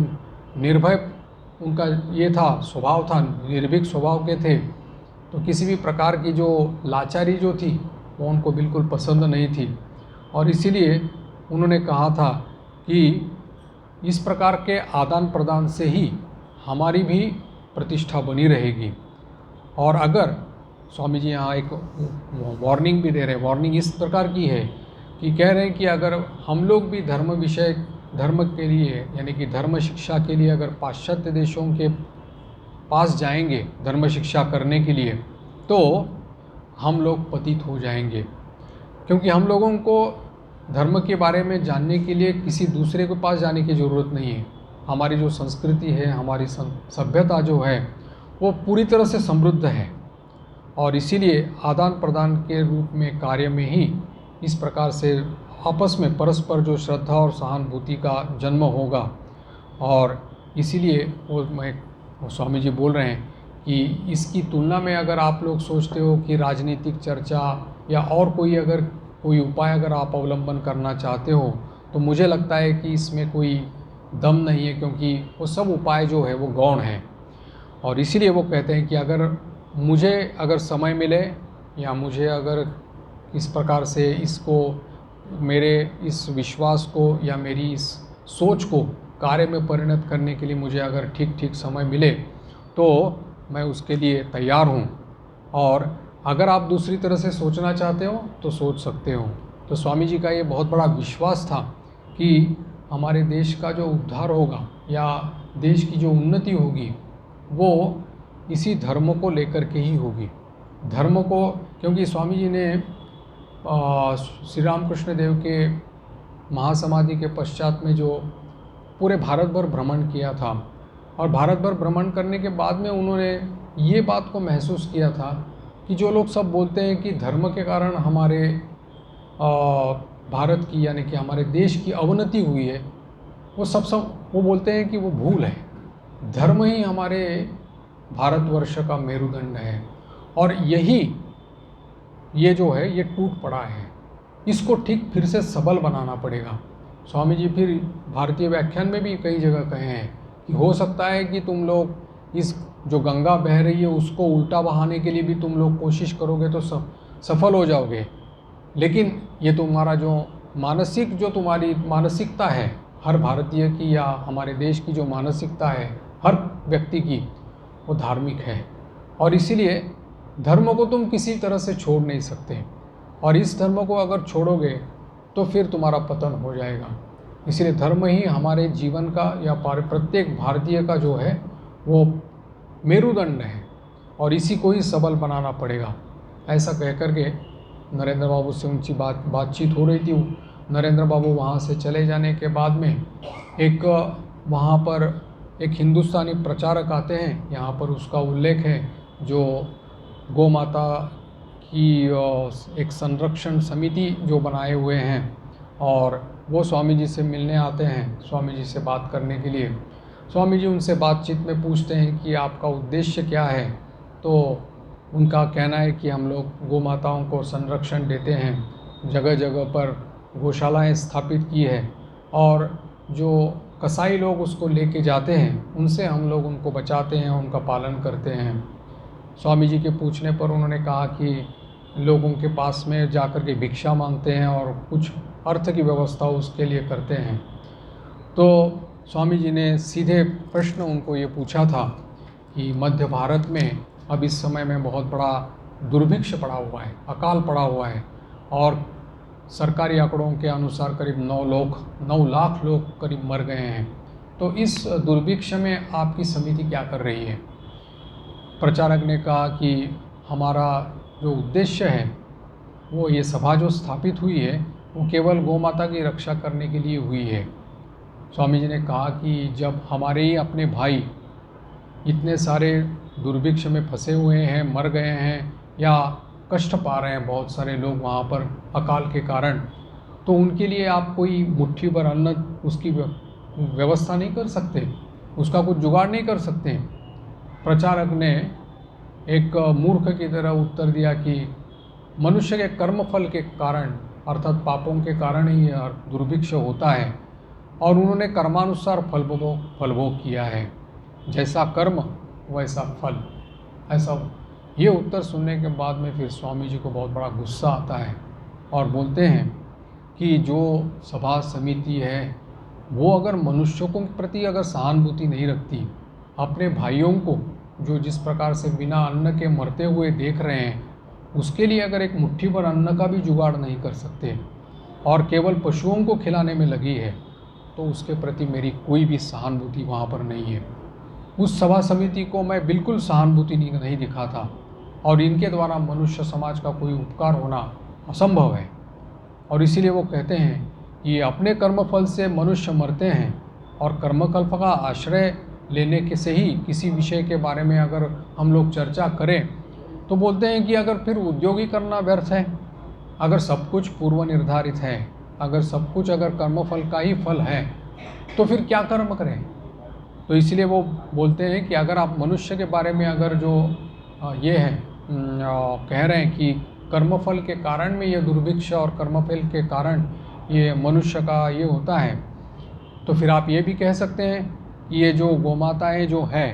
निर्भय उनका ये था, स्वभाव था, निर्भीक स्वभाव के थे। तो किसी भी प्रकार की जो लाचारी जो थी वो उनको बिल्कुल पसंद नहीं थी, और इसीलिए उन्होंने कहा था कि इस प्रकार के आदान प्रदान से ही हमारी भी प्रतिष्ठा बनी रहेगी। और अगर स्वामी जी यहाँ एक वार्निंग भी दे रहे हैं, वार्निंग इस प्रकार की है कि कह रहे हैं कि अगर हम लोग भी धर्म के लिए यानी कि धर्म शिक्षा के लिए अगर पाश्चात्य देशों के पास जाएंगे धर्म शिक्षा करने के लिए, तो हम लोग पतित हो जाएंगे। क्योंकि हम लोगों को धर्म के बारे में जानने के लिए किसी दूसरे के पास जाने की ज़रूरत नहीं है। हमारी जो संस्कृति है, हमारी सभ्यता जो है वो पूरी तरह से समृद्ध है, और इसीलिए आदान प्रदान के रूप में कार्य में ही इस प्रकार से आपस में परस्पर जो श्रद्धा और सहानुभूति का जन्म होगा। और इसीलिए वो स्वामी जी बोल रहे हैं कि इसकी तुलना में अगर आप लोग सोचते हो कि राजनीतिक चर्चा या और कोई अगर कोई उपाय अगर आप अवलंबन करना चाहते हो तो मुझे लगता है कि इसमें कोई दम नहीं है, क्योंकि वो सब उपाय जो है वो गौण है। और इसीलिए वो कहते हैं कि अगर समय मिले या मुझे अगर इस प्रकार से इसको, मेरे इस विश्वास को या मेरी इस सोच को कार्य में परिणत करने के लिए मुझे अगर ठीक ठीक समय मिले तो मैं उसके लिए तैयार हूँ। और अगर आप दूसरी तरह से सोचना चाहते हो तो सोच सकते हो। तो स्वामी जी का ये बहुत बड़ा विश्वास था कि हमारे देश का जो उद्धार होगा या देश की जो उन्नति होगी वो इसी धर्म को लेकर के ही होगी। धर्म को, क्योंकि स्वामी जी ने श्री रामकृष्ण देव के महासमाधि के पश्चात में जो पूरे भारत भर भ्रमण किया था, और भारत भर भ्रमण करने के बाद में उन्होंने ये बात को महसूस किया था कि जो लोग सब बोलते हैं कि धर्म के कारण हमारे भारत की यानी कि हमारे देश की अवनति हुई है, वो बोलते हैं कि वो भूल है। धर्म ही हमारे भारतवर्ष का मेरुदंड है, और ये जो है ये टूट पड़ा है, इसको ठीक फिर से सबल बनाना पड़ेगा। स्वामी जी फिर भारतीय व्याख्यान में भी कई जगह कहे हैं कि हो सकता है कि तुम लोग इस जो गंगा बह रही है उसको उल्टा बहाने के लिए भी तुम लोग कोशिश करोगे तो सफल हो जाओगे, लेकिन ये तुम्हारा जो तुम्हारी मानसिकता है हर भारतीय की या हमारे देश की जो मानसिकता है हर व्यक्ति की, वो धार्मिक है, और इसीलिए धर्म को तुम किसी तरह से छोड़ नहीं सकते, और इस धर्म को अगर छोड़ोगे तो फिर तुम्हारा पतन हो जाएगा। इसलिए धर्म ही हमारे जीवन का या प्रत्येक भारतीय का जो है वो मेरुदंड है, और इसी को ही सबल बनाना पड़ेगा। ऐसा कह कर के नरेंद्र बाबू से उनकी बातचीत हो रही थी। नरेंद्र बाबू वहाँ से चले जाने के बाद में वहाँ पर एक हिंदुस्तानी प्रचारक आते हैं, यहाँ पर उसका उल्लेख है, जो गौ माता की एक संरक्षण समिति जो बनाए हुए हैं, और वो स्वामी जी से मिलने आते हैं, स्वामी जी से बात करने के लिए। स्वामी जी उनसे बातचीत में पूछते हैं कि आपका उद्देश्य क्या है, तो उनका कहना है कि हम लोग गौ माताओं को संरक्षण देते हैं, जगह जगह पर गौशालाएं स्थापित की है, और जो कसाई लोग उसको लेके जाते हैं उनसे हम लोग उनको बचाते हैं, उनका पालन करते हैं। स्वामी जी के पूछने पर उन्होंने कहा कि लोगों के पास में जाकर के भिक्षा मांगते हैं और कुछ अर्थ की व्यवस्था उसके लिए करते हैं। तो स्वामी जी ने सीधे प्रश्न उनको ये पूछा था कि मध्य भारत में अब इस समय में बहुत बड़ा दुर्भिक्ष पड़ा हुआ है, अकाल पड़ा हुआ है, और सरकारी आंकड़ों के अनुसार करीब 9 लाख लोग करीब मर गए हैं। तो इस दुर्भिक्ष में आपकी समिति क्या कर रही है? प्रचारक ने कहा कि हमारा जो उद्देश्य है वो ये सभा जो स्थापित हुई है वो केवल गौ माता की रक्षा करने के लिए हुई है। स्वामी जी ने कहा कि जब हमारे ही अपने भाई इतने सारे दुर्भिक्ष में फंसे हुए हैं, मर गए हैं या कष्ट पा रहे हैं बहुत सारे लोग वहाँ पर अकाल के कारण, तो उनके लिए आप कोई मुट्ठी भर अन्न उसकी व्यवस्था नहीं कर सकते, उसका कुछ जुगाड़ नहीं कर सकते। प्रचारक ने एक मूर्ख की तरह उत्तर दिया कि मनुष्य के कर्मफल के कारण अर्थात पापों के कारण ही यह दुर्भिक्ष होता है, और उन्होंने कर्मानुसार फलभोग किया है, जैसा कर्म वैसा फल। ऐसा ये उत्तर सुनने के बाद में फिर स्वामी जी को बहुत बड़ा गुस्सा आता है, और बोलते हैं कि जो सभा समिति है वो अगर मनुष्यों के प्रति अगर सहानुभूति नहीं रखती, अपने भाइयों को जो जिस प्रकार से बिना अन्न के मरते हुए देख रहे हैं उसके लिए अगर एक मुट्ठी भर अन्न का भी जुगाड़ नहीं कर सकते और केवल पशुओं को खिलाने में लगी है, तो उसके प्रति मेरी कोई भी सहानुभूति वहाँ पर नहीं है। उस सभा समिति को मैं बिल्कुल सहानुभूति नहीं दिखाता, और इनके द्वारा मनुष्य समाज का कोई उपकार होना असंभव है। और इसीलिए वो कहते हैं कि अपने कर्मफल से मनुष्य मरते हैं, और कर्मकल्प का आश्रय लेने के से ही किसी विषय के बारे में अगर हम लोग चर्चा करें तो बोलते हैं कि अगर फिर उद्योग ही करना व्यर्थ है, अगर सब कुछ पूर्व निर्धारित है, अगर सब कुछ अगर कर्मफल का ही फल है तो फिर क्या कर्म करें। तो इसलिए वो बोलते हैं कि अगर आप मनुष्य के बारे में अगर जो ये है कह रहे हैं कि कर्मफल के कारण में ये दुर्भिक्ष और कर्मफल के कारण ये मनुष्य का ये होता है, तो फिर आप ये भी कह सकते हैं कि ये जो गोमाताएं जो है,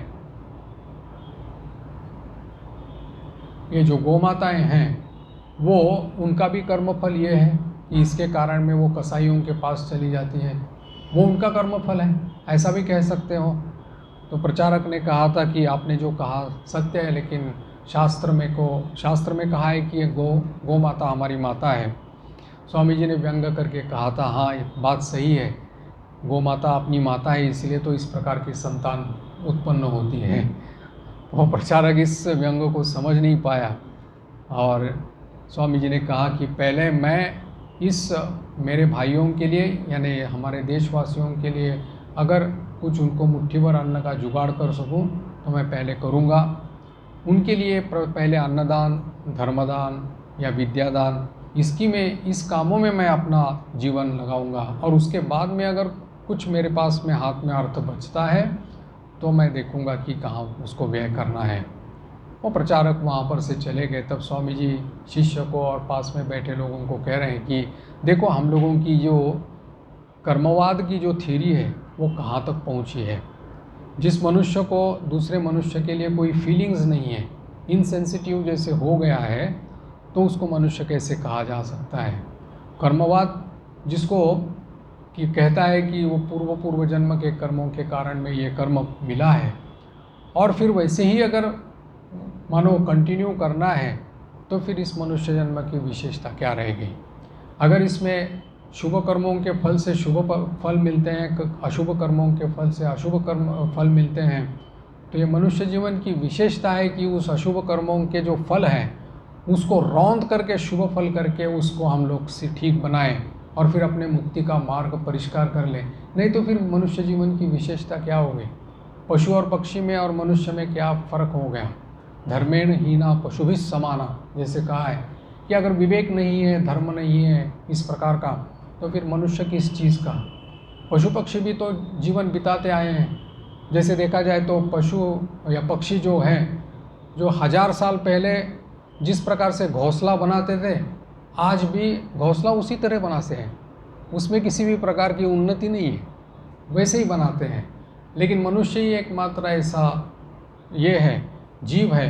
ये जो गोमाताएं हैं वो उनका भी कर्मफल ये है कि इसके कारण में वो कसाईयों के पास चली जाती है, वो उनका कर्मफल है, ऐसा भी कह सकते हो। तो प्रचारक ने कहा था कि आपने जो कहा सत्य है, लेकिन शास्त्र में कहा है कि ये गौ माता हमारी माता है। स्वामी जी ने व्यंग करके कहा था, हाँ ये बात सही है, गौ माता अपनी माता है, इसलिए तो इस प्रकार की संतान उत्पन्न होती है। वो प्रचारक इस व्यंग को समझ नहीं पाया और स्वामी जी ने कहा कि पहले मैं इस मेरे भाइयों के लिए यानी हमारे देशवासियों के लिए अगर कुछ उनको मुट्ठी भर अन्न का जुगाड़ कर सकूं तो मैं पहले करूंगा। उनके लिए पहले अन्नदान, धर्मदान या विद्यादान, इस कामों में मैं अपना जीवन लगाऊंगा और उसके बाद में अगर कुछ मेरे पास में हाथ में अर्थ बचता है तो मैं देखूंगा कि कहाँ उसको व्यय करना है। वो प्रचारक वहाँ पर से चले गए। तब स्वामी जी शिष्य को और पास में बैठे लोगों को कह रहे हैं कि देखो हम लोगों की जो कर्मवाद की जो थ्योरी है वो कहाँ तक पहुँची है। जिस मनुष्य को दूसरे मनुष्य के लिए कोई फीलिंग्स नहीं है, इनसेंसिटिव जैसे हो गया है, तो उसको मनुष्य कैसे कहा जा सकता है। कर्मवाद जिसको कि कहता है कि वो पूर्व जन्म के कर्मों के कारण में ये कर्म मिला है और फिर वैसे ही अगर मानो कंटिन्यू करना है तो फिर इस मनुष्य जन्म की विशेषता क्या रहेगी। अगर इसमें शुभ कर्मों के फल से शुभ फल मिलते हैं, अशुभ कर्मों के फल से अशुभ फल मिलते हैं, तो ये मनुष्य जीवन की विशेषता है कि उस अशुभ कर्मों के जो फल हैं उसको रौंद करके शुभ फल करके उसको हम लोग से ठीक बनाएं और फिर अपने मुक्ति का मार्ग परिष्कार कर लें। नहीं तो फिर मनुष्य जीवन की विशेषता क्या होगी। पशु और पक्षी में और मनुष्य में क्या फ़र्क हो गया। धर्मेण हीना पशुभिः समाना, जैसे कहा है कि अगर विवेक नहीं है, धर्म नहीं है इस प्रकार का, तो फिर मनुष्य किस चीज़ का। पशु पक्षी भी तो जीवन बिताते आए हैं। जैसे देखा जाए तो पशु या पक्षी जो हैं, जो 1000 साल पहले जिस प्रकार से घोंसला बनाते थे, आज भी घोंसला उसी तरह बनाते हैं, उसमें किसी भी प्रकार की उन्नति नहीं है, वैसे ही बनाते हैं। लेकिन मनुष्य ही एकमात्र ऐसा ये है, जीव है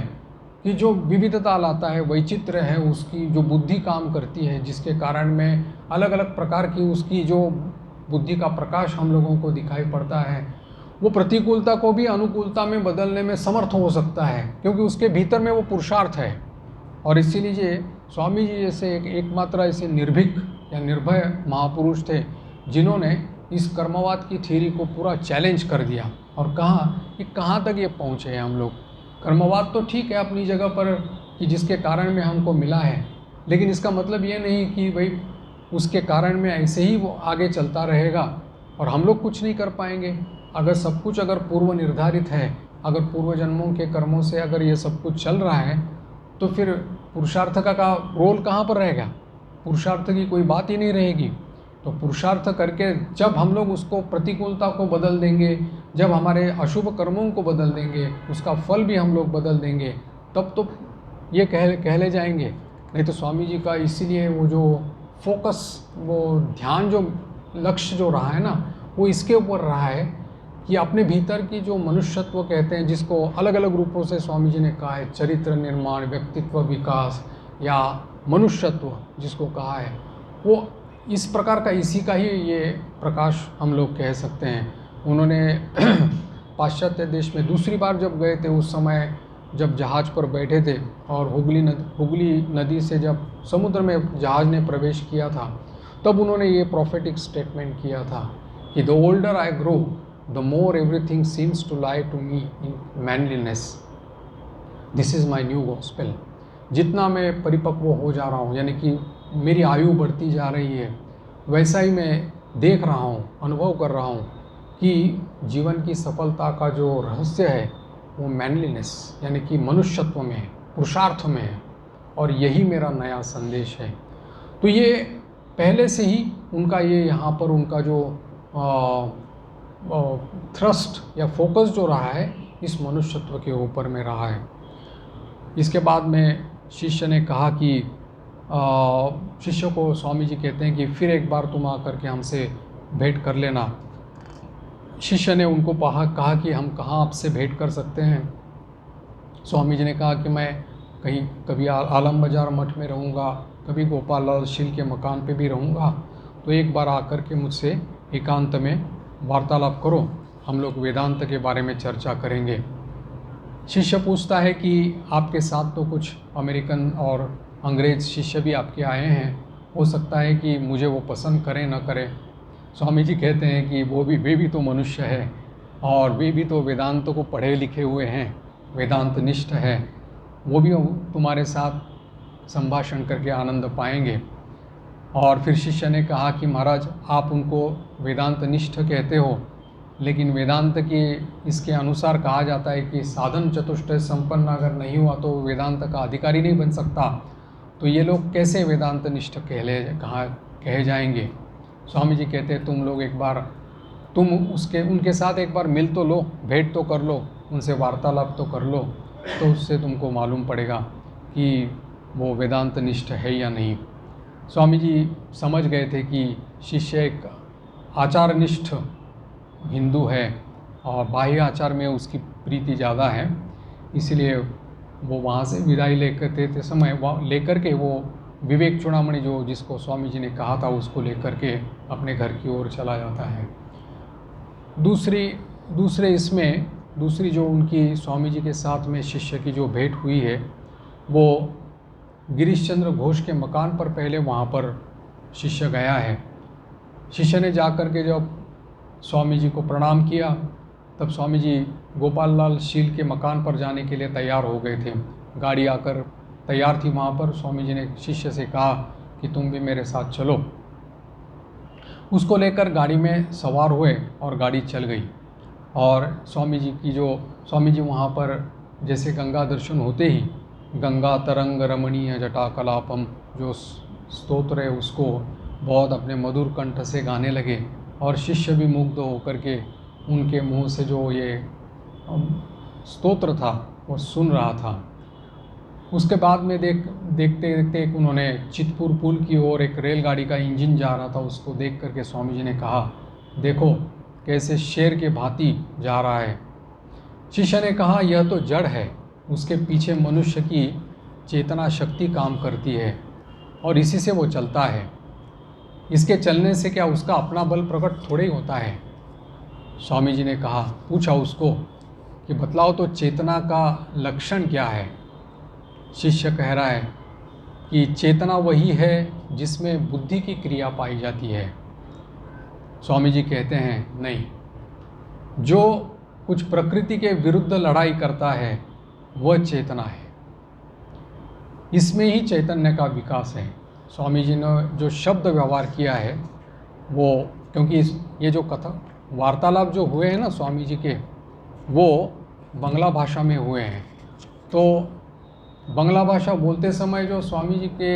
कि जो विविधता लाता है, वैचित्र्य है, उसकी जो बुद्धि काम करती है, जिसके कारण में अलग अलग प्रकार की उसकी जो बुद्धि का प्रकाश हम लोगों को दिखाई पड़ता है, वो प्रतिकूलता को भी अनुकूलता में बदलने में समर्थ हो सकता है, क्योंकि उसके भीतर में वो पुरुषार्थ है। और इसीलिए स्वामी जी जैसे एकमात्र ऐसे निर्भीक या निर्भय महापुरुष थे जिन्होंने इस कर्मवाद की थ्योरी को पूरा चैलेंज कर दिया और कहा कि कहाँ तक ये पहुँचे हैं हम लोग। कर्मवाद तो ठीक है अपनी जगह पर कि जिसके कारण में हमको मिला है, लेकिन इसका मतलब ये नहीं कि भाई उसके कारण में ऐसे ही वो आगे चलता रहेगा और हम लोग कुछ नहीं कर पाएंगे। अगर सब कुछ अगर पूर्व निर्धारित है, अगर पूर्व जन्मों के कर्मों से अगर ये सब कुछ चल रहा है, तो फिर पुरुषार्थ का रोल कहाँ पर रहेगा। पुरुषार्थ की कोई बात ही नहीं रहेगी। तो पुरुषार्थ करके जब हम लोग उसको प्रतिकूलता को बदल देंगे, जब हमारे अशुभ कर्मों को बदल देंगे, उसका फल भी हम लोग बदल देंगे, तब तो ये कह ले जाएंगे। नहीं तो स्वामी जी का इसीलिए वो जो फोकस, वो ध्यान, जो लक्ष्य जो रहा है ना, वो इसके ऊपर रहा है कि अपने भीतर की जो मनुष्यत्व कहते हैं, जिसको अलग अलग रूपों से स्वामी जी ने कहा है, चरित्र निर्माण, व्यक्तित्व विकास या मनुष्यत्व जिसको कहा है, वो इस प्रकार का, इसी का ही ये प्रकाश हम लोग कह सकते हैं। उन्होंने पाश्चात्य देश में दूसरी बार जब गए थे, उस समय जब जहाज़ पर बैठे थे और हुगली नदी से जब समुद्र में जहाज़ ने प्रवेश किया था, तब उन्होंने ये प्रॉफेटिक स्टेटमेंट किया था कि the older I grow the more everything seems to lie to me in manliness, this is my new gospel. जितना मैं परिपक्व हो जा रहा हूँ, यानी कि मेरी आयु बढ़ती जा रही है, वैसा ही मैं देख रहा हूँ, अनुभव कर रहा हूँ कि जीवन की सफलता का जो रहस्य है वो मैनलीनेस यानी कि मनुष्यत्व में है, पुरुषार्थ में है, और यही मेरा नया संदेश है। तो ये पहले से ही उनका ये यहाँ पर उनका जो थ्रस्ट या फोकस जो रहा है इस मनुष्यत्व के ऊपर में रहा है। इसके बाद में शिष्य ने कहा कि शिष्य को स्वामी जी कहते हैं कि फिर एक बार तुम आकर के हमसे भेंट कर लेना। शिष्य ने उनको कहा कि हम कहाँ आपसे भेंट कर सकते हैं। स्वामी जी ने कहा कि मैं कहीं कभी आलम बाज़ार मठ में रहूँगा, कभी गोपाल लाल शील के मकान पे भी रहूँगा, तो एक बार आकर के मुझसे एकांत में वार्तालाप करो, हम लोग वेदांत के बारे में चर्चा करेंगे। शिष्य पूछता है कि आपके साथ तो कुछ अमेरिकन और अंग्रेज़ शिष्य भी आपके आए हैं, हो सकता है कि मुझे वो पसंद करें न करें। स्वामी जी कहते हैं कि वे भी तो मनुष्य है और वे भी तो वेदांत को पढ़े लिखे हुए हैं, वेदांत निष्ठ है, वो भी तुम्हारे साथ संभाषण करके आनंद पाएंगे। और फिर शिष्य ने कहा कि महाराज आप उनको वेदांत निष्ठ कहते हो, लेकिन वेदांत के इसके अनुसार कहा जाता है कि साधन चतुष्टय संपन्न अगर नहीं हुआ तो वेदांत का अधिकारी नहीं बन सकता, तो ये लोग कैसे वेदांत निष्ठ कहे जाएंगे। स्वामी जी कहते हैं तुम लोग एक बार उनके साथ एक बार मिल तो लो, भेंट तो कर लो, उनसे वार्तालाप तो कर लो, तो उससे तुमको मालूम पड़ेगा कि वो वेदांत निष्ठ है या नहीं। स्वामी जी समझ गए थे कि शिष्य एक आचारनिष्ठ हिंदू है और बाह्य आचार में उसकी प्रीति ज़्यादा है, इसलिए वो वहाँ से विदाई लेकर के वो विवेक चूड़ामणि जिसको स्वामी जी ने कहा था उसको लेकर के अपने घर की ओर चला जाता है। दूसरी जो उनकी स्वामी जी के साथ में शिष्य की जो भेंट हुई है, वो गिरीश चंद्र घोष के मकान पर पहले वहाँ पर शिष्य गया है। शिष्य ने जाकर के जब स्वामी जी को प्रणाम किया, तब स्वामी जी गोपाल लाल शील के मकान पर जाने के लिए तैयार हो गए थे। गाड़ी आकर तैयार थी वहाँ पर। स्वामी जी ने शिष्य से कहा कि तुम भी मेरे साथ चलो। उसको लेकर गाड़ी में सवार हुए और गाड़ी चल गई। और स्वामी जी वहाँ पर जैसे गंगा दर्शन होते ही गंगा तरंग रमणीय जटा कलापम जो स्तोत्र है उसको बहुत अपने मधुर कंठ से गाने लगे, और शिष्य भी मुग्ध होकर के उनके मुंह से जो ये स्तोत्र था वो सुन रहा था। उसके बाद में देखते देखते उन्होंने चितपुर पुल की ओर एक रेलगाड़ी का इंजन जा रहा था, उसको देख करके स्वामी जी ने कहा देखो कैसे शेर के भांति जा रहा है। शिष्य ने कहा यह तो जड़ है, उसके पीछे मनुष्य की चेतना शक्ति काम करती है और इसी से वो चलता है। इसके चलने से क्या उसका अपना बल प्रकट थोड़े ही होता है। स्वामी जी ने पूछा उसको कि बतलाओ तो चेतना का लक्षण क्या है। शिष्य कह रहा है कि चेतना वही है जिसमें बुद्धि की क्रिया पाई जाती है। स्वामी जी कहते हैं नहीं, जो कुछ प्रकृति के विरुद्ध लड़ाई करता है वह चेतना है, इसमें ही चैतन्य का विकास है। स्वामी जी ने जो शब्द व्यवहार किया है वो, क्योंकि ये जो कथा वार्तालाप जो हुए हैं ना स्वामी जी के, वो बंगला भाषा में हुए हैं, तो बंगला भाषा बोलते समय जो स्वामी जी के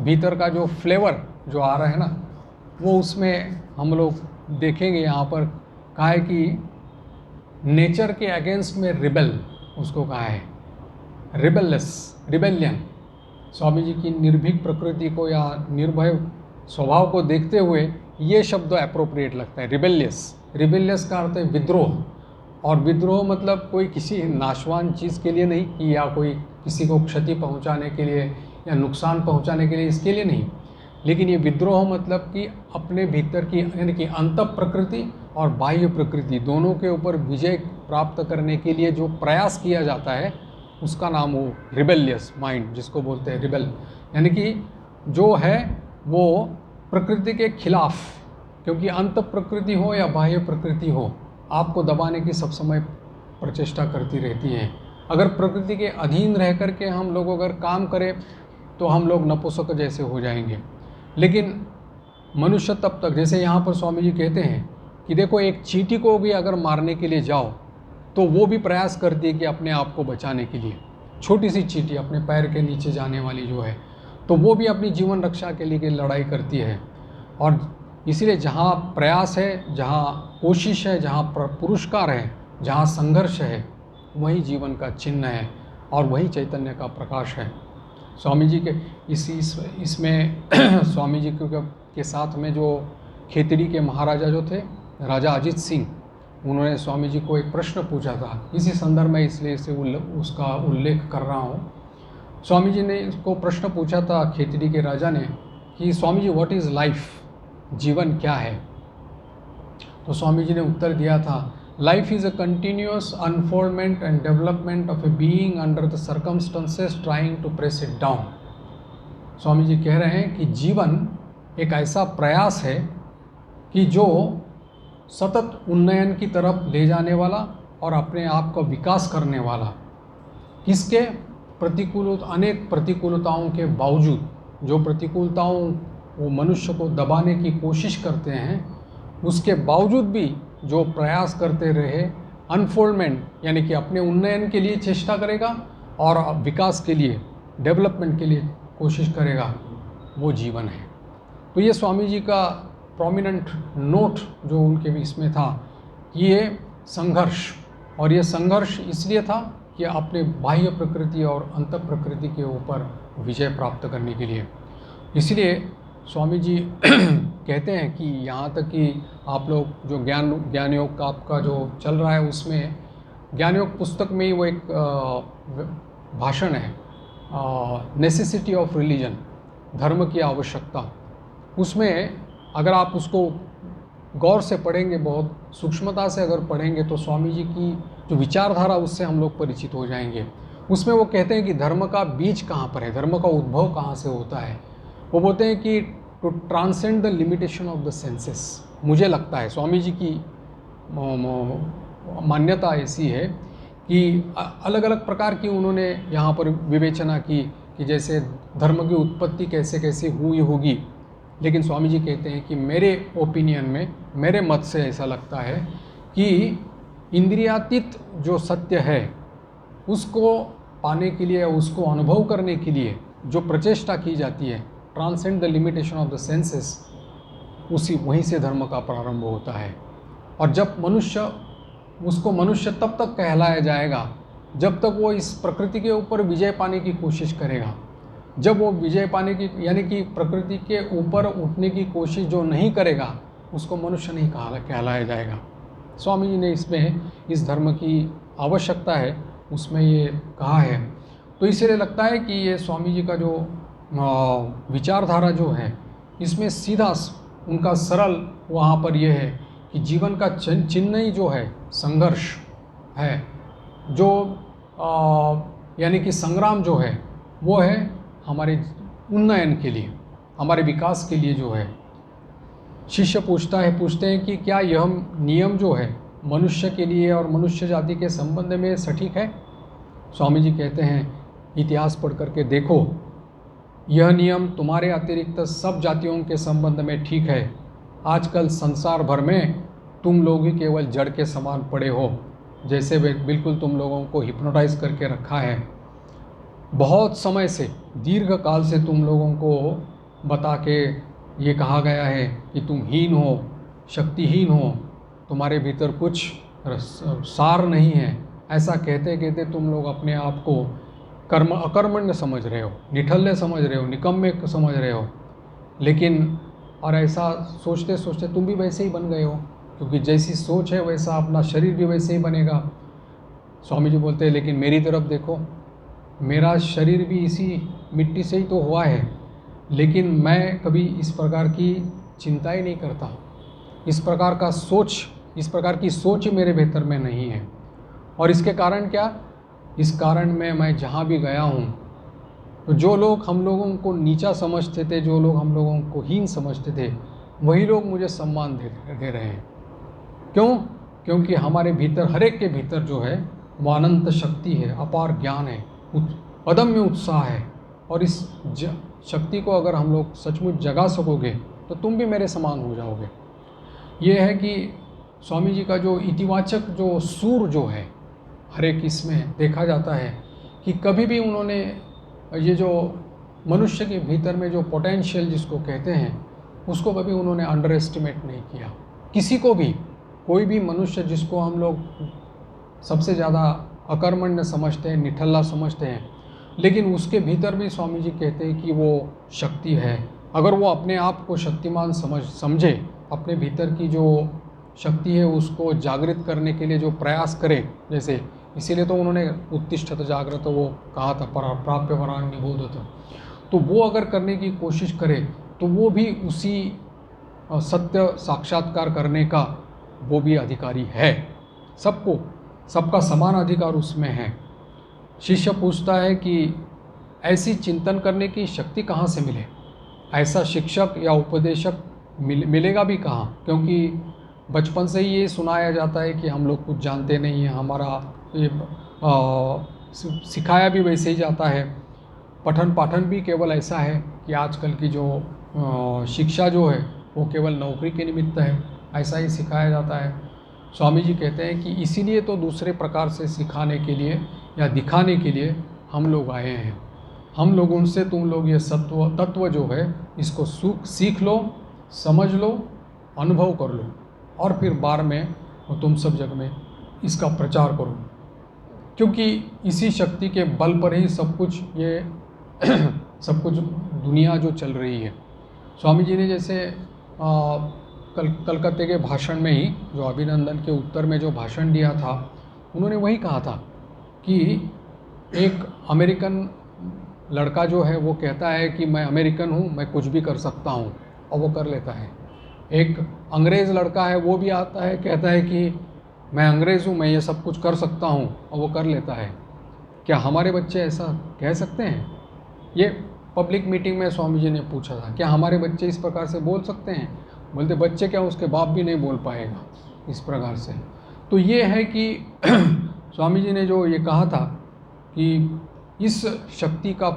भीतर का जो फ्लेवर जो आ रहा है ना, वो उसमें हम लोग देखेंगे। यहाँ पर कहा है कि नेचर के अगेंस्ट में रिबेल उसको कहा है, रिबेलियन। स्वामी जी की निर्भीक प्रकृति को या निर्भय स्वभाव को देखते हुए ये शब्द एप्रोप्रिएट लगता है, रिबेलियस का अर्थ है विद्रोह। और विद्रोह मतलब कोई किसी नाशवान चीज़ के लिए नहीं कि या कोई किसी को क्षति पहुंचाने के लिए या नुकसान पहुंचाने के लिए, इसके लिए नहीं, लेकिन ये विद्रोह मतलब कि अपने भीतर की यानी कि अंत प्रकृति और बाह्य प्रकृति दोनों के ऊपर विजय प्राप्त करने के लिए जो प्रयास किया जाता है उसका नाम हो रिबेलियस माइंड, जिसको बोलते हैं रिबेल। यानी कि जो है वो प्रकृति के खिलाफ, क्योंकि अंत प्रकृति हो या बाह्य प्रकृति हो आपको दबाने की सब समय प्रचेष्टा करती रहती है। अगर प्रकृति के अधीन रह कर के हम लोग अगर काम करें तो हम लोग नपुंसक जैसे हो जाएंगे। लेकिन मनुष्य तब तक, जैसे यहाँ पर स्वामी जी कहते हैं कि देखो एक चींटी को भी अगर मारने के लिए जाओ तो वो भी प्रयास करती है कि अपने आप को बचाने के लिए, छोटी सी चींटी अपने पैर के नीचे जाने वाली जो है, तो वो भी अपनी जीवन रक्षा के लिए लड़ाई करती है। और इसीलिए जहाँ प्रयास है, जहाँ कोशिश है, जहाँ पुरस्कार है, जहाँ संघर्ष है, वही जीवन का चिन्ह है और वही चैतन्य का प्रकाश है। स्वामी जी के इसमें स्वामी जी के साथ में जो खेतड़ी के महाराजा जो थे, राजा अजीत सिंह, उन्होंने स्वामी जी को एक प्रश्न पूछा था। इसी संदर्भ में इसलिए उसका उल्लेख कर रहा हूँ। स्वामी जी ने इसको प्रश्न पूछा था खेतड़ी के राजा ने कि Swami ji, what is life, जीवन क्या है? तो स्वामी जी ने उत्तर दिया था, life is a continuous unfoldment and development of a being under the circumstances trying to press it down. Swami ji कह रहे हैं कि जीवन एक ऐसा प्रयास है कि जो सतत उन्नयन की तरफ ले जाने वाला और अपने आप का विकास करने वाला, किसके अनेक प्रतिकूलताओं के बावजूद, जो प्रतिकूलताओं वो मनुष्य को दबाने की कोशिश करते हैं, उसके बावजूद भी जो प्रयास करते रहे, अनफोल्डमेंट यानी कि अपने उन्नयन के लिए चेष्टा करेगा और विकास के लिए, डेवलपमेंट के लिए कोशिश करेगा, वो जीवन है। तो ये स्वामी जी का प्रोमिनेंट नोट जो उनके इसमें था कि ये संघर्ष, और ये संघर्ष इसलिए था कि अपने बाह्य प्रकृति और अंत प्रकृति के ऊपर विजय प्राप्त करने के लिए। इसलिए स्वामी जी कहते हैं कि यहाँ तक कि आप लोग जो ज्ञान योग का आपका जो चल रहा है, उसमें ज्ञान योग पुस्तक में ही वो एक भाषण है, नेसेसिटी ऑफ रिलीजन, धर्म की आवश्यकता। उसमें अगर आप उसको गौर से पढ़ेंगे, बहुत सूक्ष्मता से अगर पढ़ेंगे, तो स्वामी जी की जो विचारधारा उससे हम लोग परिचित हो जाएंगे। उसमें वो कहते हैं कि धर्म का बीज कहाँ पर है, धर्म का उद्भव कहाँ से होता है। वो बोलते हैं कि to transcend the limitation of the senses. मुझे लगता है स्वामी जी की मान्यता ऐसी है कि अलग अलग प्रकार की उन्होंने यहाँ पर विवेचना की कि जैसे धर्म की उत्पत्ति कैसे कैसे हुई होगी, लेकिन स्वामी जी कहते हैं कि मेरे ओपिनियन में, मेरे मत से ऐसा लगता है कि इंद्रियातीत जो सत्य है उसको पाने के लिए, उसको अनुभव करने के लिए जो प्रचेष्टा की जाती है, transcend the limitation of the senses, वहीं से धर्म का प्रारंभ होता है। और जब उसको मनुष्य तब तक कहलाया जाएगा जब तक वो इस प्रकृति के ऊपर विजय पाने की कोशिश करेगा। जब वो विजय पाने की, यानी कि प्रकृति के ऊपर उठने की कोशिश जो नहीं करेगा, उसको मनुष्य नहीं कहलाया जाएगा। स्वामी जी ने इसमें इस धर्म की आवश्यकता है उसमें ये कहा है। तो इसलिए लगता है कि ये स्वामी जी का जो विचारधारा जो है, इसमें सीधा उनका सरल वहाँ पर यह है कि जीवन का चिन्ह ही जो है संघर्ष है, जो यानी कि संग्राम जो है वो है हमारे उन्नयन के लिए, हमारे विकास के लिए जो है। शिष्य पूछते हैं कि क्या यह नियम जो है मनुष्य के लिए और मनुष्य जाति के संबंध में सटीक है? स्वामी जी कहते हैं, इतिहास पढ़ करके देखो, यह नियम तुम्हारे अतिरिक्त सब जातियों के संबंध में ठीक है। आजकल संसार भर में तुम लोग ही केवल जड़ के समान पड़े हो, जैसे बिल्कुल तुम लोगों को हिप्नोटाइज करके रखा है। बहुत समय से, दीर्घ काल से तुम लोगों को बता के ये कहा गया है कि तुम हीन हो, शक्तिहीन हो, तुम्हारे भीतर कुछ सार नहीं है। ऐसा कहते कहते तुम लोग अपने आप को अकर्मण्य समझ रहे हो, निठल्ले समझ रहे हो, निकम्मे समझ रहे हो। लेकिन और ऐसा सोचते सोचते तुम भी वैसे ही बन गए हो, क्योंकि जैसी सोच है वैसा अपना शरीर भी वैसे ही बनेगा। स्वामी जी बोलते हैं, लेकिन मेरी तरफ देखो, मेरा शरीर भी इसी मिट्टी से ही तो हुआ है, लेकिन मैं कभी इस प्रकार की चिंता ही नहीं करता। इस प्रकार की सोच मेरे भीतर में नहीं है। और इसके कारण क्या? इस कारण में मैं जहाँ भी गया हूँ, तो जो लोग हम लोगों को नीचा समझते थे, जो लोग हम लोगों को हीन समझते थे, वही लोग मुझे सम्मान दे रहे हैं। क्यों? क्योंकि हमारे भीतर, हर एक के भीतर जो है वो अनंत शक्ति है, अपार ज्ञान है, अदम्य उत्साह है। और इस शक्ति को अगर हम लोग सचमुच जगा सकोगे तो तुम भी मेरे समान हो जाओगे। ये है कि स्वामी जी का जो इतिवाचक जो सूर जो है हर एक इसमें देखा जाता है कि कभी भी उन्होंने ये जो मनुष्य के भीतर में जो पोटेंशियल जिसको कहते हैं, उसको कभी उन्होंने अंडर एस्टिमेट नहीं किया। किसी को भी, कोई भी मनुष्य जिसको हम लोग सबसे ज़्यादा अकर्मण्य समझते हैं, निठल्ला समझते हैं, लेकिन उसके भीतर भी स्वामी जी कहते हैं कि वो शक्ति है। अगर वो अपने आप को शक्तिमान समझे, अपने भीतर की जो शक्ति है उसको जागृत करने के लिए जो प्रयास करे, जैसे इसीलिए तो उन्होंने उत्तिष्ठत जागृत वो कहा था, प्राप्य वरान निबोधत। तो वो अगर करने की कोशिश करे तो वो भी उसी सत्य साक्षात्कार करने का वो भी अधिकारी है। सबका समान अधिकार उसमें है। शिष्य पूछता है कि ऐसी चिंतन करने की शक्ति कहाँ से मिले, ऐसा शिक्षक या उपदेशक मिलेगा भी कहाँ, क्योंकि बचपन से ही ये सुनाया जाता है कि हम लोग कुछ जानते नहीं हैं, हमारा ये सिखाया भी वैसे ही जाता है। पठन पाठन भी केवल ऐसा है कि आजकल की जो शिक्षा जो है वो केवल नौकरी के निमित्त है, ऐसा ही सिखाया जाता है। स्वामी जी कहते हैं कि इसीलिए तो दूसरे प्रकार से सिखाने के लिए या दिखाने के लिए हम लोग आए हैं। हम लोगों से तुम लोग ये तत्व जो है इसको सीख लो, समझ लो, अनुभव कर लो, और फिर बाद में तुम सब जग में इसका प्रचार करो, क्योंकि इसी शक्ति के बल पर ही सब कुछ ये सब कुछ दुनिया जो चल रही है। स्वामी जी ने जैसे कलकत्ते के भाषण में ही जो अभिनंदन के उत्तर में जो भाषण दिया था, उन्होंने वही कहा था कि एक अमेरिकन लड़का जो है वो कहता है कि मैं अमेरिकन हूँ, मैं कुछ भी कर सकता हूँ, और वो कर लेता है। एक अंग्रेज़ लड़का है, वो भी आता है, कहता है कि मैं अंग्रेज़ हूँ, मैं ये सब कुछ कर सकता हूँ, और वो कर लेता है। क्या हमारे बच्चे ऐसा कह सकते हैं? ये पब्लिक मीटिंग में स्वामी जी ने पूछा था, क्या हमारे बच्चे इस प्रकार से बोल सकते हैं? बोलते बच्चे क्या, उसके बाप भी नहीं बोल पाएगा इस प्रकार से। तो ये है कि स्वामी जी ने जो ये कहा था कि इस शक्ति का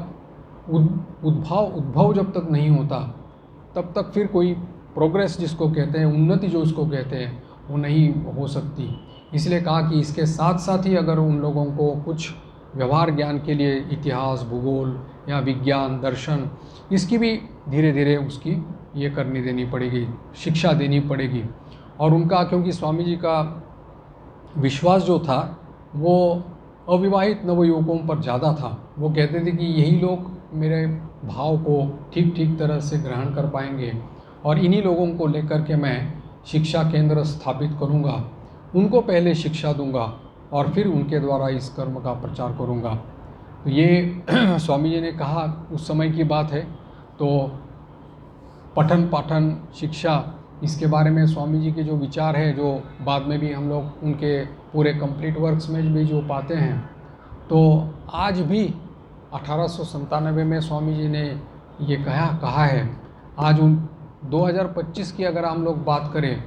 उद्भव जब तक नहीं होता तब तक फिर कोई प्रोग्रेस जिसको कहते हैं, उन्नति जो उसको कहते हैं, वो नहीं हो सकती। इसलिए कहा कि इसके साथ साथ ही अगर उन लोगों को कुछ व्यवहार ज्ञान के लिए इतिहास, भूगोल या विज्ञान, दर्शन, इसकी भी धीरे धीरे उसकी ये करनी देनी पड़ेगी, शिक्षा देनी पड़ेगी। और उनका, क्योंकि स्वामी जी का विश्वास जो था वो अविवाहित नवयुवकों पर ज़्यादा था। वो कहते थे कि यही लोग मेरे भाव को ठीक ठीक तरह से ग्रहण कर पाएंगे, और इन्हीं लोगों को लेकर के मैं शिक्षा केंद्र स्थापित करूंगा, उनको पहले शिक्षा दूंगा और फिर उनके द्वारा इस कर्म का प्रचार करूंगा। तो ये स्वामी जी ने कहा, उस समय की बात है। तो पठन पाठन शिक्षा, इसके बारे में स्वामी जी के जो विचार है, जो बाद में भी हम लोग उनके पूरे कंप्लीट वर्क्स में भी जो पाते हैं, तो आज भी 1897 में स्वामी जी ने ये कहा है। आज 2025 की अगर हम लोग बात करें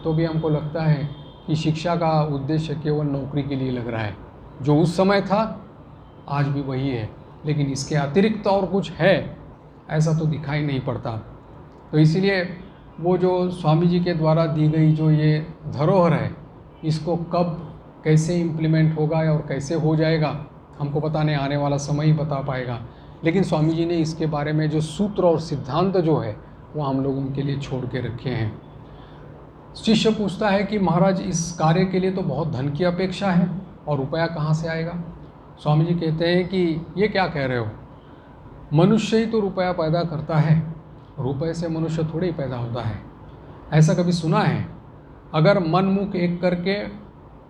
तो भी हमको लगता है कि शिक्षा का उद्देश्य केवल नौकरी के लिए लग रहा है। जो उस समय था आज भी वही है, लेकिन इसके अतिरिक्त और कुछ है ऐसा तो दिखाई नहीं पड़ता। तो इसीलिए वो जो स्वामी जी के द्वारा दी गई जो ये धरोहर है, इसको कब कैसे इम्प्लीमेंट होगा और कैसे हो जाएगा हमको पता नहीं, आने वाला समय ही बता पाएगा। लेकिन स्वामी जी ने इसके बारे में जो सूत्र और सिद्धांत जो है वो हम लोगों के लिए छोड़ के रखे हैं। शिष्य पूछता है कि महाराज, इस कार्य के लिए तो बहुत धन की अपेक्षा है और रुपया कहाँ से आएगा? स्वामी जी कहते हैं कि ये क्या कह रहे हो, मनुष्य ही तो रुपया पैदा करता है, रुपये से मनुष्य थोड़े ही पैदा होता है। ऐसा कभी सुना है? अगर मन मुख एक करके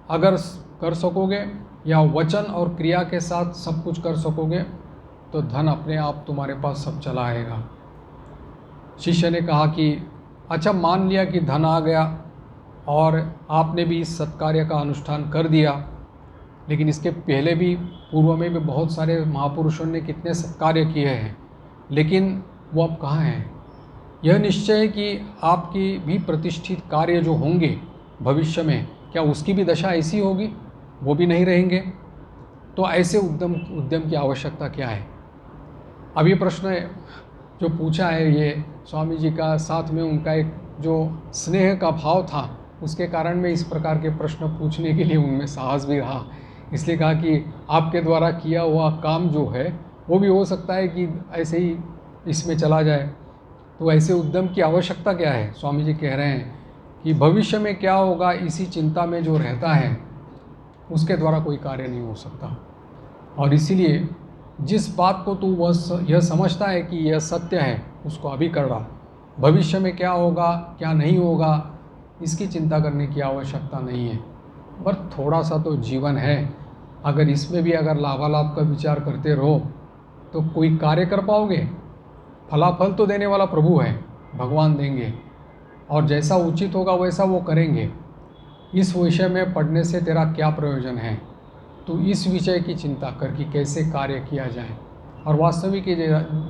अगर कर सकोगे या वचन और क्रिया के साथ सब कुछ कर सकोगे तो धन अपने आप तुम्हारे पास सब चला आएगा। शिष्य ने कहा कि अच्छा, मान लिया कि धन आ गया और आपने भी इस सत्कार्य का अनुष्ठान कर दिया, लेकिन इसके पहले भी पूर्व में भी बहुत सारे महापुरुषों ने कितने सत्कार्य किए हैं, लेकिन वो अब कहाँ हैं? यह निश्चय है कि आपकी भी प्रतिष्ठित कार्य जो होंगे भविष्य में, क्या उसकी भी दशा ऐसी होगी? वो भी नहीं रहेंगे। तो ऐसे उद्यम की आवश्यकता क्या है? अब ये प्रश्न जो पूछा है ये स्वामी जी का, साथ में उनका एक जो स्नेह का भाव था, उसके कारण में इस प्रकार के प्रश्न पूछने के लिए उनमें साहस भी रहा। इसलिए कहा कि आपके द्वारा किया हुआ काम जो है वो भी हो सकता है कि ऐसे ही इसमें चला जाए। तो ऐसे उद्यम की आवश्यकता क्या है? स्वामी जी कह रहे हैं कि भविष्य में क्या होगा इसी चिंता में जो रहता है उसके द्वारा कोई कार्य नहीं हो सकता। और इसीलिए जिस बात को तू यह समझता है कि यह सत्य है उसको अभी कर रहा, भविष्य में क्या होगा क्या नहीं होगा इसकी चिंता करने की आवश्यकता नहीं है। पर थोड़ा सा तो जीवन है, अगर इसमें भी अगर लाभालाभ का विचार करते रहो तो कोई कार्य कर पाओगे? फलाफल तो देने वाला प्रभु है, भगवान देंगे, और जैसा उचित होगा वैसा वो करेंगे। इस विषय में पढ़ने से तेरा क्या प्रयोजन है? तो इस विषय की चिंता कर कि कैसे कार्य किया जाए। और वास्तविक ये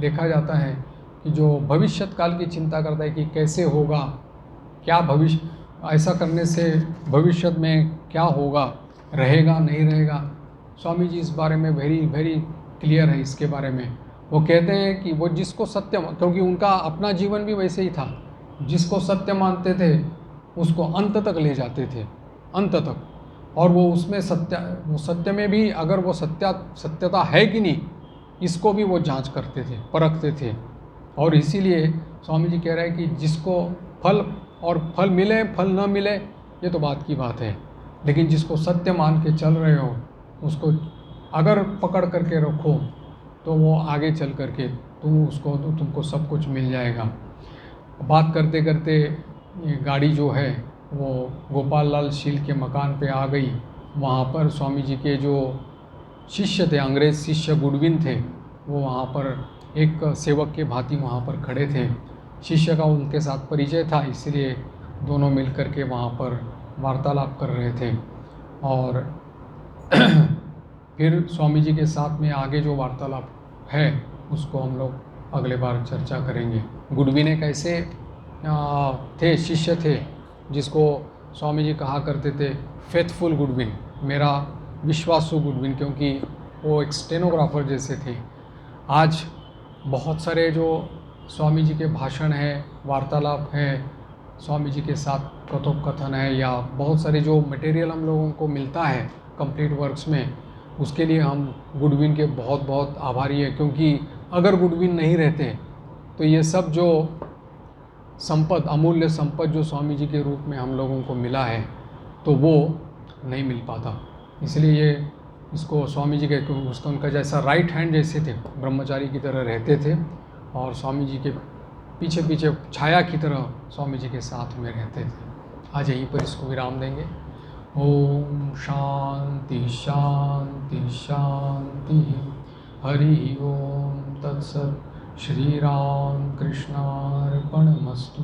देखा जाता है कि जो भविष्य काल की चिंता करता है कि कैसे होगा, क्या भविष्य, ऐसा करने से भविष्य में क्या होगा, रहेगा नहीं रहेगा, स्वामी जी इस बारे में वेरी वेरी क्लियर है इसके बारे में। वो कहते हैं कि वो जिसको सत्य, क्योंकि उनका अपना जीवन भी वैसे ही था, जिसको सत्य मानते थे उसको अंत तक ले जाते थे, अंत तक, और वो उसमें सत्य में भी अगर वो सत्यता है कि नहीं इसको भी वो जांच करते थे, परखते थे। और इसीलिए स्वामी जी कह रहे हैं कि जिसको फल मिले फल न मिले ये तो बात की बात है, लेकिन जिसको सत्य मान के चल रहे हो उसको अगर पकड़ करके रखो तो वो आगे चल करके तुमको सब कुछ मिल जाएगा। बात करते करते ये गाड़ी जो है वो गोपाल लाल शील के मकान पे आ गई। वहाँ पर स्वामी जी के जो शिष्य थे, अंग्रेज़ शिष्य गुडविन थे, वो वहाँ पर एक सेवक के भांति वहाँ पर खड़े थे। शिष्य का उनके साथ परिचय था, इसलिए दोनों मिल कर के वहाँ पर वार्तालाप कर रहे थे। और फिर स्वामी जी के साथ में आगे जो वार्तालाप है उसको हम लोग अगले बार चर्चा करेंगे। गुडविन एक ऐसे थे, शिष्य थे जिसको स्वामी जी कहा करते थे फेथफुल गुडविन, मेरा विश्वासु गुडविन, क्योंकि वो एक स्टेनोग्राफर जैसे थे। आज बहुत सारे जो स्वामी जी के भाषण हैं, वार्तालाप हैं, स्वामी जी के साथ कथोपकथन है, या बहुत सारे जो मटेरियल हम लोगों को मिलता है कंप्लीट वर्क्स में, उसके लिए हम गुडविन के बहुत बहुत आभारी हैं। क्योंकि अगर गुडविन नहीं रहते तो ये सब जो संपद, अमूल्य संपद जो स्वामी जी के रूप में हम लोगों को मिला है तो वो नहीं मिल पाता। इसलिए ये इसको स्वामी जी के उसका उनका जैसा राइट हैंड जैसे थे, ब्रह्मचारी की तरह रहते थे, और स्वामी जी के पीछे पीछे छाया की तरह स्वामी जी के साथ में रहते थे। आज यहीं पर इसको विराम देंगे। ओम शांति शांति शांति। हरि ओम तत्सत। श्री राम कृष्णार्पणमस्तु।